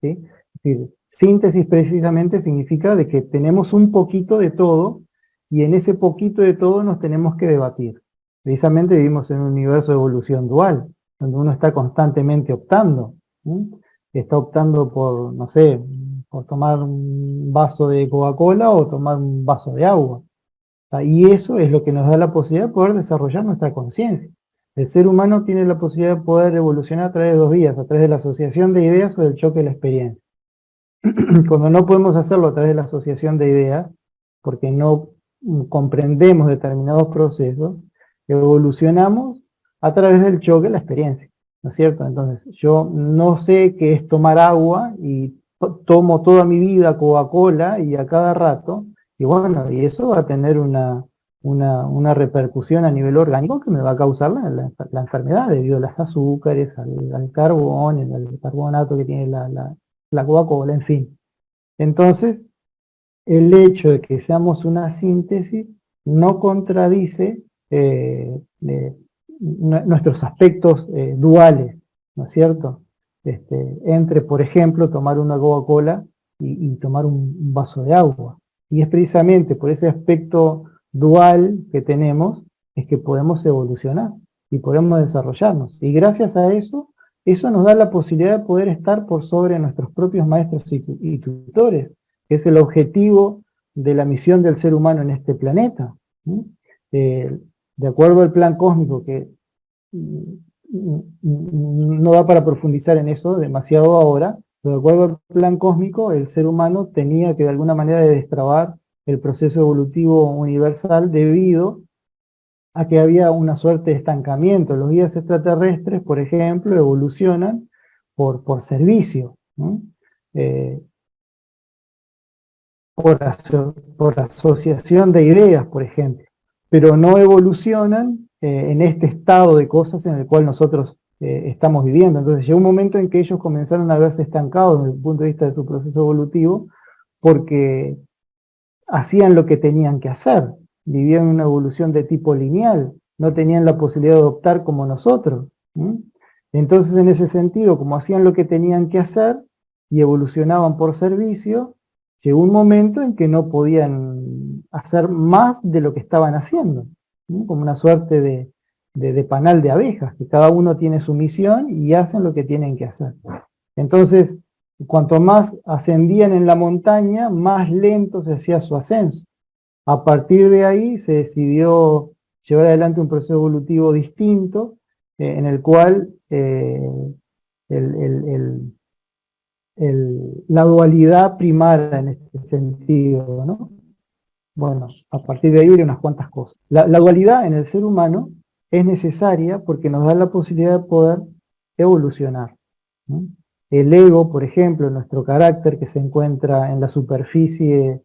¿sí? Es decir, síntesis precisamente significa de que tenemos un poquito de todo, y en ese poquito de todo nos tenemos que debatir. Precisamente vivimos en un universo de evolución dual, donde uno está constantemente optando, ¿sí? Está optando por, no sé, por tomar un vaso de Coca-Cola o tomar un vaso de agua. Y eso es lo que nos da la posibilidad de poder desarrollar nuestra conciencia. El ser humano tiene la posibilidad de poder evolucionar a través de dos vías, a través de la asociación de ideas o del choque de la experiencia. Cuando no podemos hacerlo a través de la asociación de ideas, porque no comprendemos determinados procesos, evolucionamos a través del choque de la experiencia, ¿no es cierto? Entonces, yo no sé qué es tomar agua y tomo toda mi vida Coca-Cola y a cada rato, y bueno, y eso va a tener una repercusión a nivel orgánico que me va a causar la enfermedad debido a los azúcares, al carbón, al carbonato que tiene la Coca-Cola, en fin. Entonces, el hecho de que seamos una síntesis no contradice nuestros aspectos duales, ¿no es cierto? Entre, por ejemplo, tomar una Coca-Cola y tomar un vaso de agua. Y es precisamente por ese aspecto dual que tenemos, es que podemos evolucionar y podemos desarrollarnos. Y gracias a eso, eso nos da la posibilidad de poder estar por sobre nuestros propios maestros y tutores, que es el objetivo de la misión del ser humano en este planeta. De acuerdo al plan cósmico, que no da para profundizar en eso demasiado ahora, pero de acuerdo al plan cósmico, el ser humano tenía que de alguna manera destrabar el proceso evolutivo universal debido a que había una suerte de estancamiento. Los guías extraterrestres, por ejemplo, evolucionan por servicio, ¿no? Por asociación de ideas, por ejemplo, pero no evolucionan en este estado de cosas en el cual nosotros estamos viviendo. Entonces llegó un momento en que ellos comenzaron a verse estancados desde el punto de vista de su proceso evolutivo, porque hacían lo que tenían que hacer, vivían una evolución de tipo lineal, no tenían la posibilidad de optar como nosotros. Entonces, en ese sentido, como hacían lo que tenían que hacer y evolucionaban por servicio, llegó un momento en que no podían hacer más de lo que estaban haciendo, como una suerte de panal de abejas, que cada uno tiene su misión y hacen lo que tienen que hacer. Entonces, cuanto más ascendían en la montaña, más lento se hacía su ascenso. A partir de ahí se decidió llevar adelante un proceso evolutivo distinto, en el cual la dualidad primara en este sentido, ¿no? Bueno, a partir de ahí vienen unas cuantas cosas. La dualidad en el ser humano es necesaria porque nos da la posibilidad de poder evolucionar, ¿no? El ego, por ejemplo, nuestro carácter que se encuentra en la superficie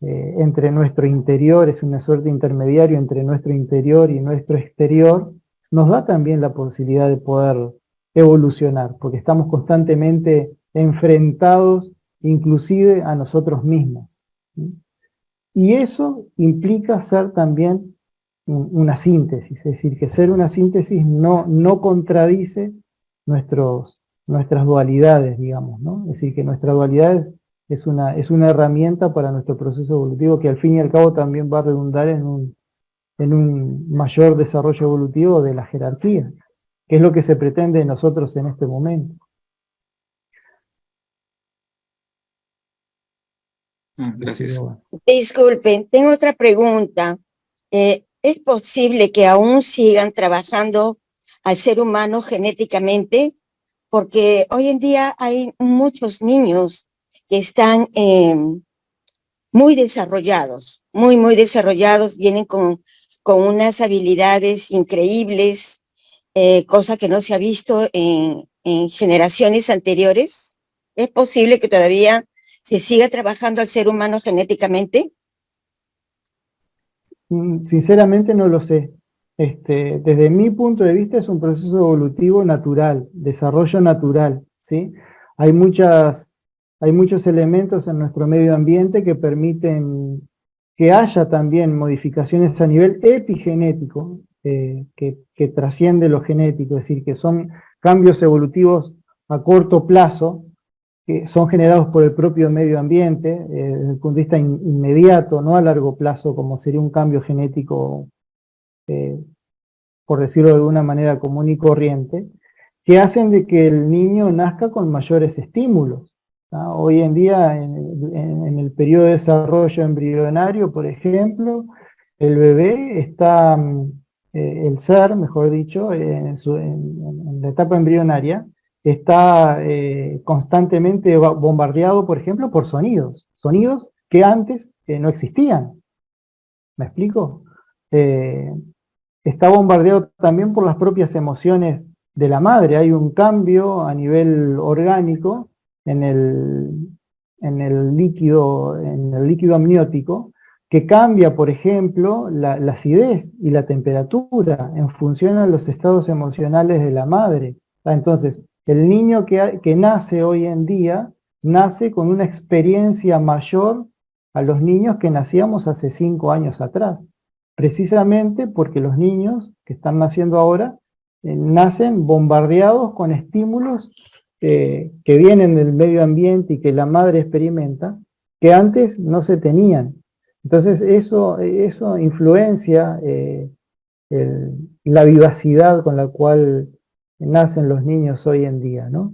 entre nuestro interior, es una suerte intermediario entre nuestro interior y nuestro exterior, nos da también la posibilidad de poder evolucionar, porque estamos constantemente enfrentados inclusive a nosotros mismos, ¿sí? Y eso implica ser también una síntesis, es decir, que ser una síntesis no contradice nuestras dualidades, digamos, ¿no? Es decir, que nuestra dualidad es una herramienta para nuestro proceso evolutivo que al fin y al cabo también va a redundar en un mayor desarrollo evolutivo de la jerarquía, que es lo que se pretende de nosotros en este momento. Gracias. Disculpen, tengo otra pregunta. ¿Es posible que aún sigan trabajando al ser humano genéticamente? Porque hoy en día hay muchos niños que están muy desarrollados, muy desarrollados, vienen con unas habilidades increíbles, cosa que no se ha visto en generaciones anteriores. ¿Es posible que todavía se siga trabajando al ser humano genéticamente? Sinceramente no lo sé. Desde mi punto de vista es un proceso evolutivo natural, desarrollo natural, ¿sí? Hay muchos elementos en nuestro medio ambiente que permiten que haya también modificaciones a nivel epigenético, que trasciende lo genético, es decir, que son cambios evolutivos a corto plazo, que son generados por el propio medio ambiente, desde el punto de vista inmediato, no a largo plazo, como sería un cambio genético, por decirlo de alguna manera común y corriente, que hacen de que el niño nazca con mayores estímulos, ¿no? Hoy en día, en el periodo de desarrollo embrionario, por ejemplo, el bebé está, el ser, mejor dicho, en la etapa embrionaria, está constantemente bombardeado, por ejemplo, por sonidos que antes no existían. ¿Me explico? Está bombardeado también por las propias emociones de la madre. Hay un cambio a nivel orgánico en el líquido amniótico que cambia, por ejemplo, la acidez y la temperatura en función a los estados emocionales de la madre. Entonces, el niño que nace hoy en día, nace con una experiencia mayor a los niños que nacíamos hace 5 años atrás. Precisamente porque los niños que están naciendo ahora, nacen bombardeados con estímulos que vienen del medio ambiente y que la madre experimenta, que antes no se tenían. Entonces eso influencia la vivacidad con la cual nacen los niños hoy en día, ¿no?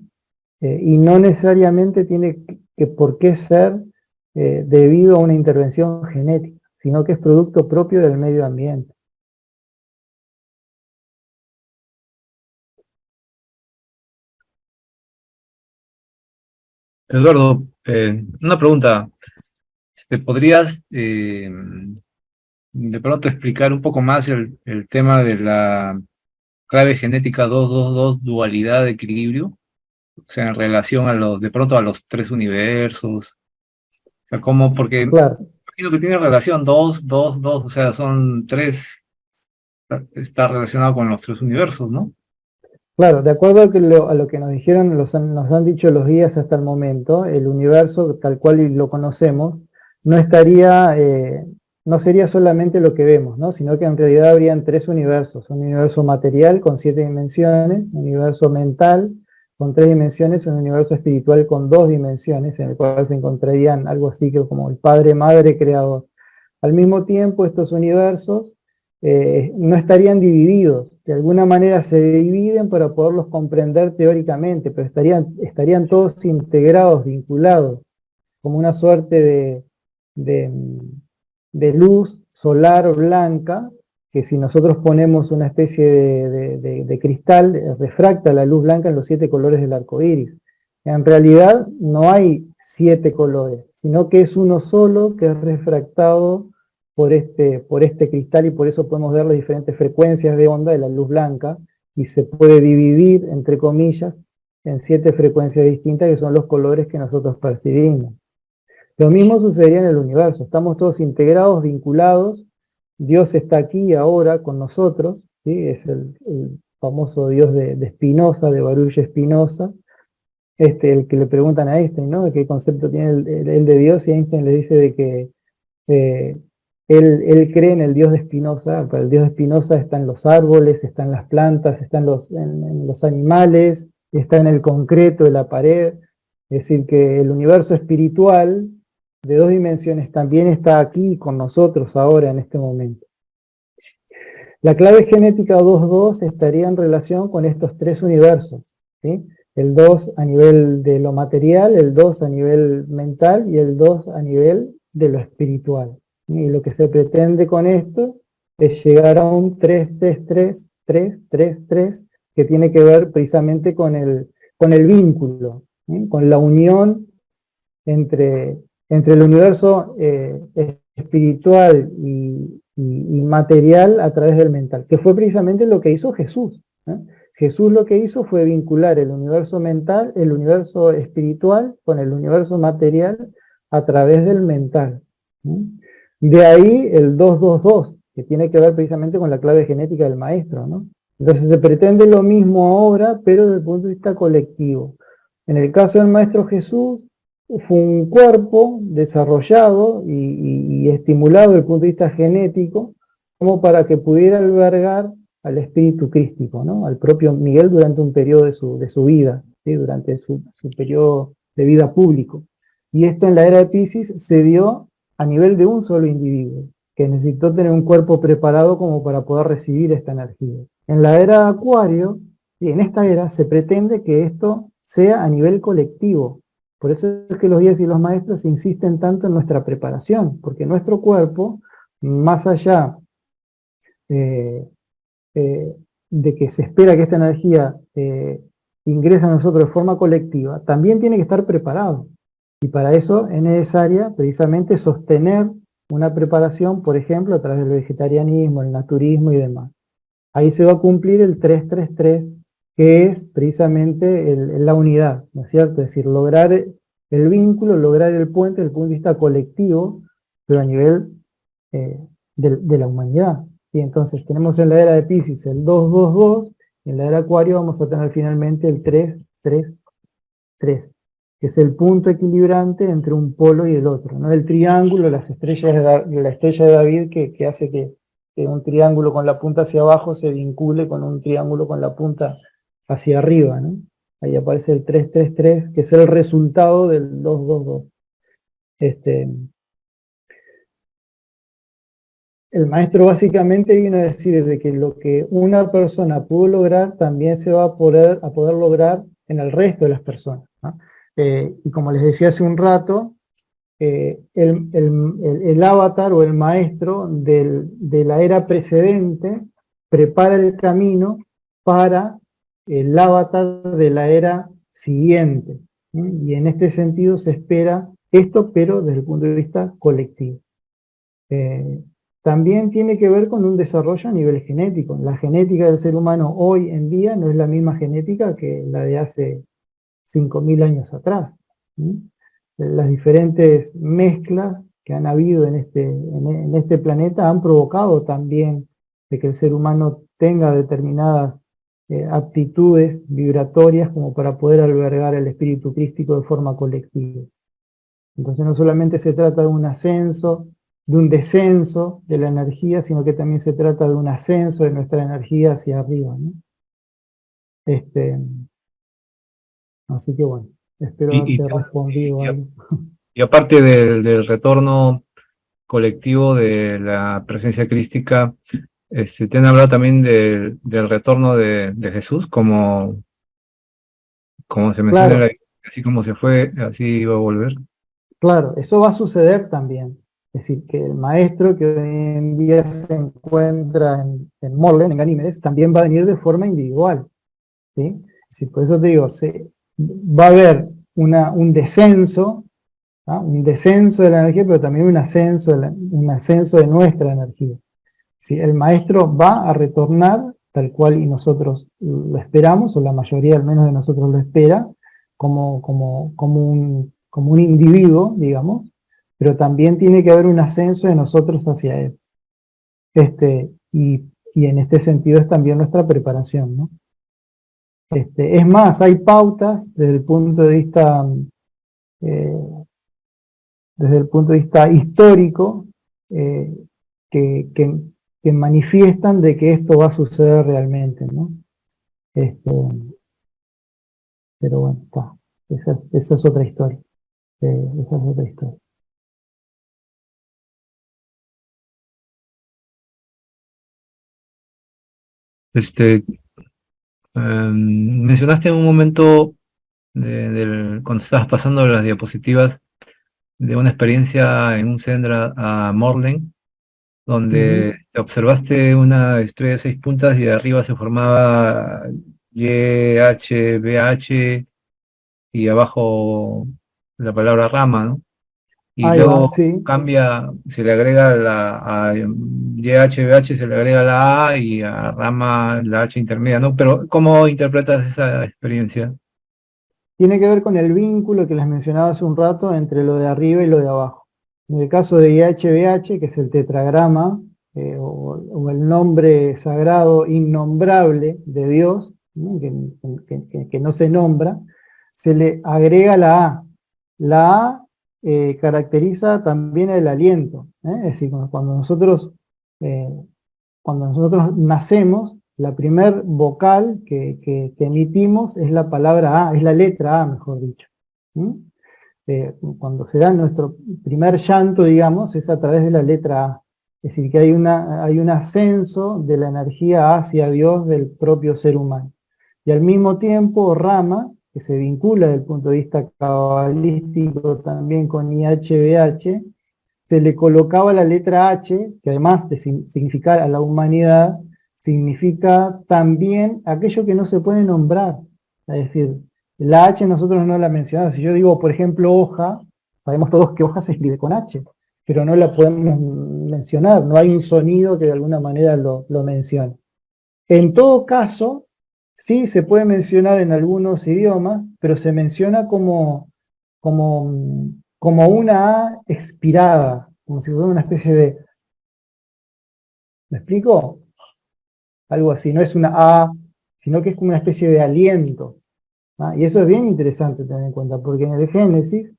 Y no necesariamente tiene por qué ser debido a una intervención genética, sino que es producto propio del medio ambiente. Eduardo, una pregunta. ¿Te podrías de pronto explicar un poco más el tema de la clave genética 222, dualidad de equilibrio? O sea, en relación de pronto a los 3 universos. O sea, ¿cómo? Porque Claro. imagino que tiene relación 2, 2, 2, o sea, son 3, está relacionado con los 3 universos, ¿no? Claro, de acuerdo a lo que nos dijeron, nos han dicho los guías hasta el momento, el universo tal cual lo conocemos, no sería solamente lo que vemos, ¿no? Sino que en realidad habrían 3 universos: un universo material con 7 dimensiones, un universo mental con 3 dimensiones, un universo espiritual con 2 dimensiones, en el cual se encontrarían algo así que como el Padre, Madre, Creador. Al mismo tiempo, estos universos no estarían divididos, de alguna manera se dividen para poderlos comprender teóricamente, pero estarían todos integrados, vinculados, como una suerte de luz solar blanca, que si nosotros ponemos una especie de cristal, refracta la luz blanca en los 7 colores del arco iris. En realidad no hay 7 colores, sino que es uno solo que es refractado por este cristal, y por eso podemos ver las diferentes frecuencias de onda de la luz blanca, y se puede dividir, entre comillas, en 7 frecuencias distintas, que son los colores que nosotros percibimos. Lo mismo sucedería en el universo. Estamos todos integrados, vinculados. Dios está aquí ahora con nosotros, ¿sí? Es el famoso Dios de Spinoza, de Baruch Spinoza, el que le preguntan a Einstein, ¿no? De qué concepto tiene el de Dios, y Einstein le dice de que él cree en el Dios de Spinoza. Para el Dios de Spinoza está en los árboles, está en las plantas, está en los animales, está en el concreto de la pared. Es decir, que el universo espiritual de 2 dimensiones también está aquí con nosotros ahora en este momento. La clave genética 2.2 estaría en relación con estos 3 universos, ¿sí? El 2 a nivel de lo material, el 2 a nivel mental y el 2 a nivel de lo espiritual. Y lo que se pretende con esto es llegar a un 3-3-3-3-3-3, que tiene que ver precisamente con el vínculo, ¿sí? Con la unión entre el universo espiritual y material a través del mental, que fue precisamente lo que hizo Jesús, ¿eh? Jesús lo que hizo fue vincular el universo mental, el universo espiritual con el universo material a través del mental, ¿eh? De ahí el 222, que tiene que ver precisamente con la clave genética del maestro, ¿no? Entonces se pretende lo mismo ahora, pero desde el punto de vista colectivo. En el caso del maestro Jesús, fue un cuerpo desarrollado y estimulado desde el punto de vista genético, como para que pudiera albergar al espíritu crístico, ¿no? Al propio Miguel durante un periodo de su vida, ¿sí? Durante su periodo de vida público. Y esto en la era de Piscis se dio a nivel de un solo individuo, que necesitó tener un cuerpo preparado como para poder recibir esta energía. En la era de Acuario, y en esta era, se pretende que esto sea a nivel colectivo. Por eso es que los guías y los maestros insisten tanto en nuestra preparación, porque nuestro cuerpo, más allá de que se espera que esta energía ingrese a nosotros de forma colectiva, también tiene que estar preparado. Y para eso es necesaria precisamente sostener una preparación, por ejemplo, a través del vegetarianismo, el naturismo y demás. Ahí se va a cumplir el 333, que es precisamente la unidad, ¿no es cierto? Es decir, lograr el vínculo, lograr el puente desde el punto de vista colectivo, pero a nivel de la humanidad, ¿sí? Entonces tenemos en la era de Piscis el 222, y en la era de Acuario vamos a tener finalmente el 333, que es el punto equilibrante entre un polo y el otro, ¿no? El triángulo, la estrella de David, que hace que un triángulo con la punta hacia abajo se vincule con un triángulo con la punta hacia arriba, ¿no? Ahí aparece el 333, que es el resultado del 222. El maestro básicamente vino a decir de que lo que una persona pudo lograr, también se va a poder lograr en el resto de las personas, ¿no? Y como les decía hace un rato, el avatar o el maestro de la era precedente prepara el camino para el avatar de la era siguiente, ¿sí? Y en este sentido se espera esto, pero desde el punto de vista colectivo. También tiene que ver con un desarrollo a nivel genético. La genética del ser humano hoy en día no es la misma genética que la de hace 5.000 años atrás, ¿sí? Las diferentes mezclas que han habido en este planeta han provocado también de que el ser humano tenga determinadas aptitudes vibratorias como para poder albergar el espíritu crístico de forma colectiva. Entonces no solamente se trata de un ascenso, de un descenso de la energía, sino que también se trata de un ascenso de nuestra energía hacia arriba, ¿no? Así que bueno, espero haberte respondido algo. Y aparte del retorno colectivo de la presencia crística, te han hablado también del retorno de Jesús, como se menciona, Claro. así como se fue, así iba a volver. Claro, eso va a suceder también. Es decir, que el maestro que hoy en día se encuentra en Morlen, en Ganímedes, también va a venir de forma individual, ¿sí? Es decir, por eso te digo, va a haber un descenso ¿ah? Un descenso de la energía, pero también un ascenso un ascenso de nuestra energía. ¿Sí? El maestro va a retornar tal cual y nosotros lo esperamos, o la mayoría al menos de nosotros lo espera, como un individuo, digamos, pero también tiene que haber un ascenso de nosotros hacia él. Y en este sentido es también nuestra preparación, ¿no? Es más, hay pautas desde el punto de vista histórico, eh, que, que- que manifiestan de que esto va a suceder realmente, ¿no? Este, pero bueno, está. Esa es otra historia. Esa es otra historia. Este, mencionaste en un momento cuando estabas pasando las diapositivas de una experiencia en un Sendra a Morlen, donde observaste una estrella de 6 puntas y de arriba se formaba YHBH y abajo la palabra rama, ¿no? Y Ahí va, luego sí. cambia, se le agrega a YHBH se le agrega la A y a rama la H intermedia, ¿no? Pero ¿cómo interpretas esa experiencia? Tiene que ver con el vínculo que les mencionaba hace un rato entre lo de arriba y lo de abajo. En el caso de IHBH, que es el tetragrama, o el nombre sagrado innombrable de Dios, ¿no? Que no se nombra, se le agrega la A. La A caracteriza también el aliento, ¿eh? Es decir, eh, cuando nosotros nacemos, la primer vocal que emitimos es la palabra A, es la letra A, mejor dicho. ¿Mm? Cuando se da nuestro primer llanto, digamos, es a través de la letra A. Es decir, que hay un ascenso de la energía hacia Dios del propio ser humano. Y al mismo tiempo, Rama, que se vincula desde el punto de vista cabalístico también con IHBH, se le colocaba la letra H, que además de significar a la humanidad, significa también aquello que no se puede nombrar. Es decir, la H nosotros no la mencionamos. Si yo digo, por ejemplo, hoja, sabemos todos que hoja se escribe con H, pero no la podemos mencionar, no hay un sonido que de alguna manera lo mencione. En todo caso, sí se puede mencionar en algunos idiomas, pero se menciona como una A expirada, como si fuera una especie de, ¿me explico? Algo así, no es una A, sino que es como una especie de aliento. ¿Ah? Y eso es bien interesante tener en cuenta, porque en el Génesis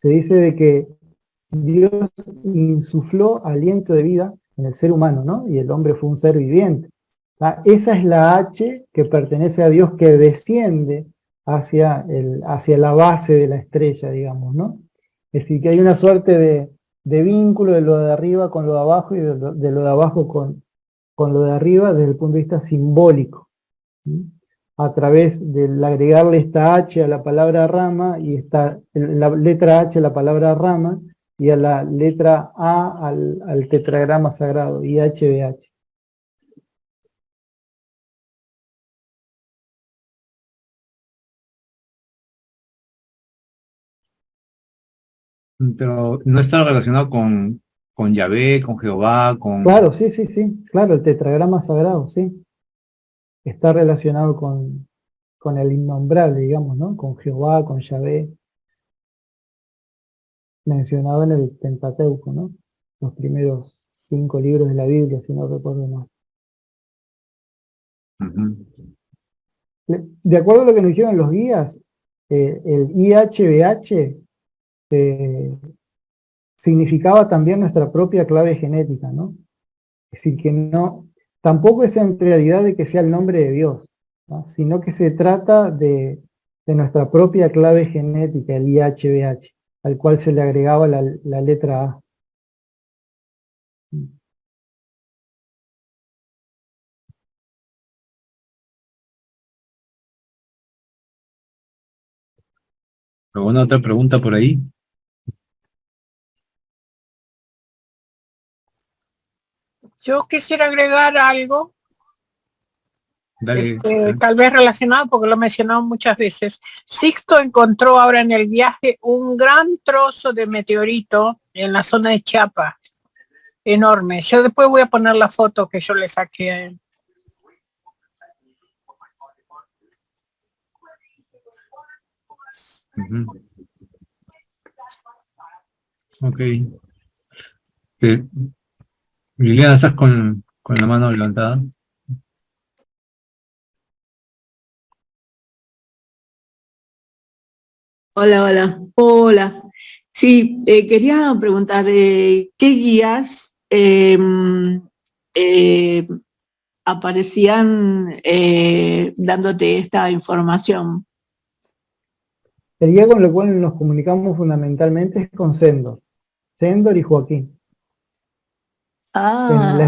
se dice de que Dios insufló aliento de vida en el ser humano, ¿no? Y el hombre fue un ser viviente. ¿Ah? Esa es la H que pertenece a Dios, que desciende hacia la base de la estrella, digamos, ¿no? Es decir, que hay una suerte de vínculo de lo de arriba con lo de abajo y de lo de abajo con lo de arriba desde el punto de vista simbólico. ¿Sí? A través del agregarle esta H a la palabra rama y la letra H a la palabra rama y a la letra A al tetragrama sagrado, IHBH. Pero no está relacionado con Yahvé, con Jehová, Claro, sí, sí, sí, claro, el tetragrama sagrado, sí. Está relacionado con el innombrable, digamos, ¿no? Con Jehová, con Yahvé, mencionado en el Pentateuco, ¿no? Los primeros 5 libros de la Biblia, si no recuerdo mal. Ujú. De acuerdo a lo que nos dijeron los guías, el IHBH significaba también nuestra propia clave genética, ¿no? Es decir, que no, tampoco es en realidad de que sea el nombre de Dios, ¿no? Sino que se trata de nuestra propia clave genética, el IHBH, al cual se le agregaba la letra A. ¿Alguna otra pregunta por ahí? Yo quisiera agregar algo. Dale. Tal vez relacionado porque lo he mencionado muchas veces. Sixto encontró ahora en el viaje un gran trozo de meteorito en la zona de Chiapas, enorme. Yo después voy a poner la foto que yo le saqué a él. Ok. Liliana, ¿estás con la mano levantada? Hola, hola, hola. Sí, quería preguntar, ¿qué guías aparecían dándote esta información? El guía con el cual nos comunicamos fundamentalmente es con Sendor y Joaquín. En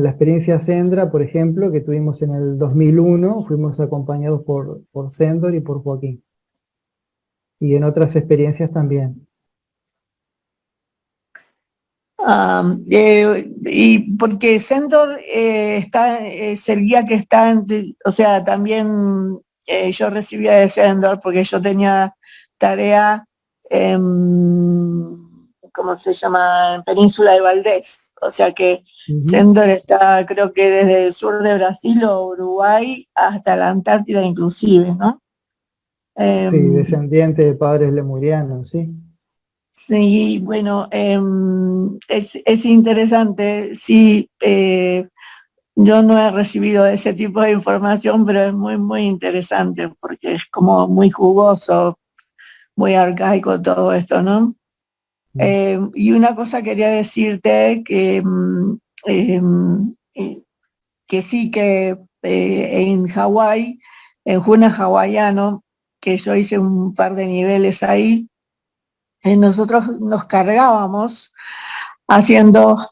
la experiencia Sendra, por ejemplo, que tuvimos en el 2001, fuimos acompañados por Sendor y por Joaquín. Y en otras experiencias también. Y porque Sendor es el guía que está, o sea, también yo recibía de Sendor porque yo tenía tarea ¿cómo se llama? En Península de Valdés. O sea que Sendor está, creo que desde el sur de Brasil o Uruguay hasta la Antártida inclusive, ¿no? Sí, descendiente de padres lemurianos, sí. Sí, bueno, es interesante, sí, yo no he recibido ese tipo de información, pero es muy, muy interesante porque es como muy jugoso, muy arcaico todo esto, ¿no? Y una cosa quería decirte que sí, que en Hawái, en Juna hawaiano, que yo hice un par de niveles ahí, nosotros nos cargábamos haciendo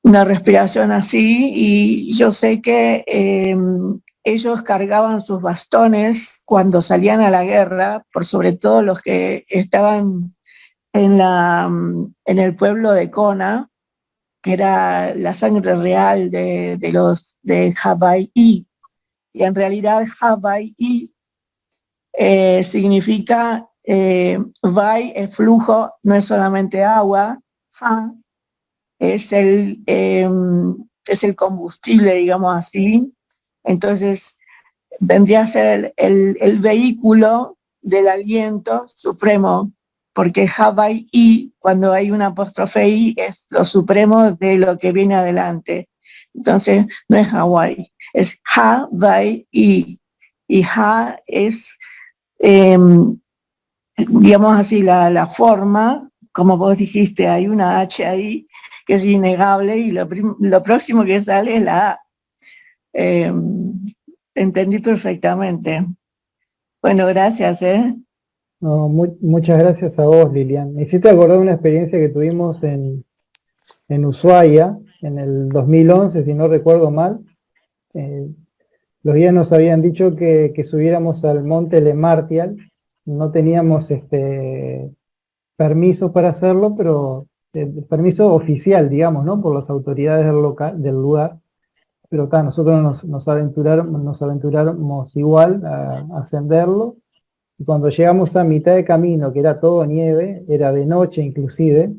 una respiración así, y yo sé que ellos cargaban sus bastones cuando salían a la guerra, por sobre todo los que estaban en el pueblo de Kona, que era la sangre real de los de Hawái, y en realidad Hawái significa vai es flujo, no es solamente agua, ha es el combustible, digamos así. Entonces vendría a ser el vehículo del aliento supremo, porque Hawái y cuando hay una apóstrofe I es lo supremo de lo que viene adelante. Entonces no es Hawái, es Hawái y Ha es digamos así, la forma, como vos dijiste, hay una H ahí que es innegable y lo próximo que sale es la A. Entendí perfectamente. Bueno, gracias. No, muchas gracias a vos, Lilian. Me hiciste acordar una experiencia que tuvimos en Ushuaia, en el 2011, si no recuerdo mal. Los guías nos habían dicho que subiéramos al monte Le Martial. No teníamos permiso para hacerlo, pero permiso oficial, digamos, ¿no? Por las autoridades del lugar. Pero nosotros nos aventuramos igual a ascenderlo. Y cuando llegamos a mitad de camino, que era todo nieve, era de noche inclusive,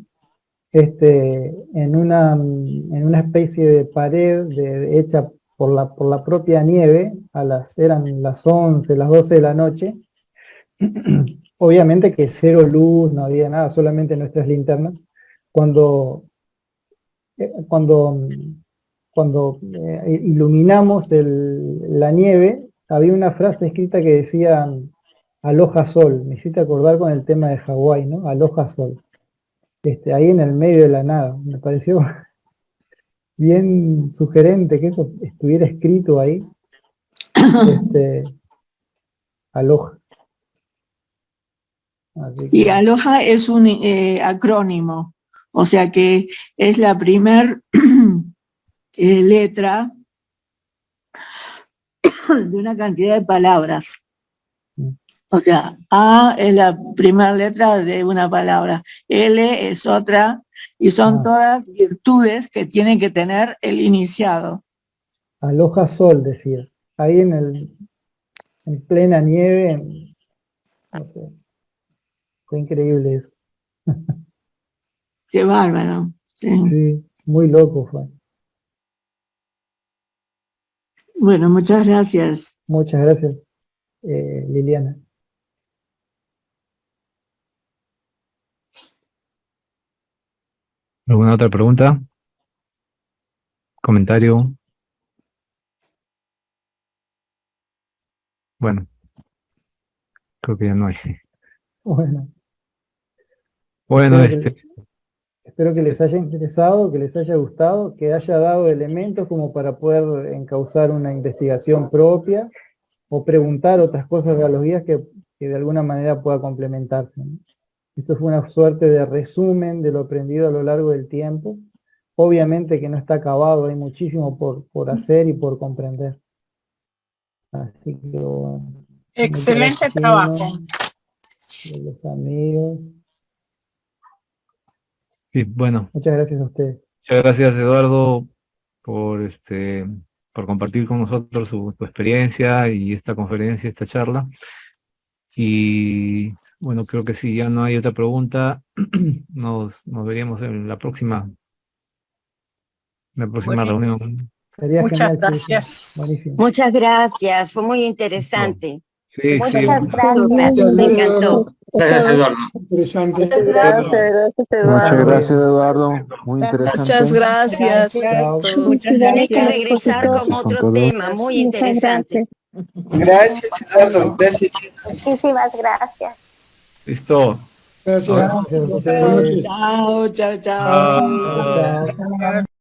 en una especie de pared hecha por la propia nieve, eran las 11, las 12 de la noche, obviamente que cero luz, no había nada, solamente nuestras linternas. Cuando iluminamos la nieve, había una frase escrita que decía Aloha Sol. Me hiciste acordar con el tema de Hawái, ¿no? Aloha Sol. Ahí en el medio de la nada. Me pareció bien sugerente que eso estuviera escrito ahí. Aloha. Y Aloha es un acrónimo, o sea que es la primer letra de una cantidad de palabras. O sea, A es la primera letra de una palabra, L es otra, y son todas virtudes que tiene que tener el iniciado. Aloha Sol, decía. Ahí en plena nieve, no sé. Fue increíble eso. Qué bárbaro. Sí. Sí, muy loco fue. Bueno, muchas gracias. Muchas gracias, Liliana. ¿Alguna otra pregunta? ¿Comentario? Bueno, creo que ya no hay. Bueno, Bueno, espero que les haya interesado, que les haya gustado, que haya dado elementos como para poder encauzar una investigación propia o preguntar otras cosas a los guías que de alguna manera pueda complementarse, ¿no? Esto fue una suerte de resumen de lo aprendido a lo largo del tiempo. Obviamente que no está acabado, hay muchísimo por hacer y por comprender. Así que bueno, Excelente trabajo. de los amigos. sí, bueno, Muchas gracias a ustedes. muchas gracias Eduardo por por compartir con nosotros su experiencia y esta conferencia, esta charla. Y bueno, creo que si ya no hay otra pregunta, nos veríamos en la próxima reunión. Sería Muchas genial, sí, sí. gracias. Buenísimo. Muchas gracias, fue muy interesante. Sí, Muchas sí. gracias, me encantó. Gracias, Eduardo. Interesante. Muchas gracias, Muchas Eduardo. gracias, Eduardo. Muy interesante. Muchas gracias. Chao. Muchas Tienes que gracias. regresar con otro tema muy interesante. Gracias, Eduardo. Gracias. Muchísimas gracias. Listo. Gracias. Gracias a ustedes. Chao, chao, chao. Chao.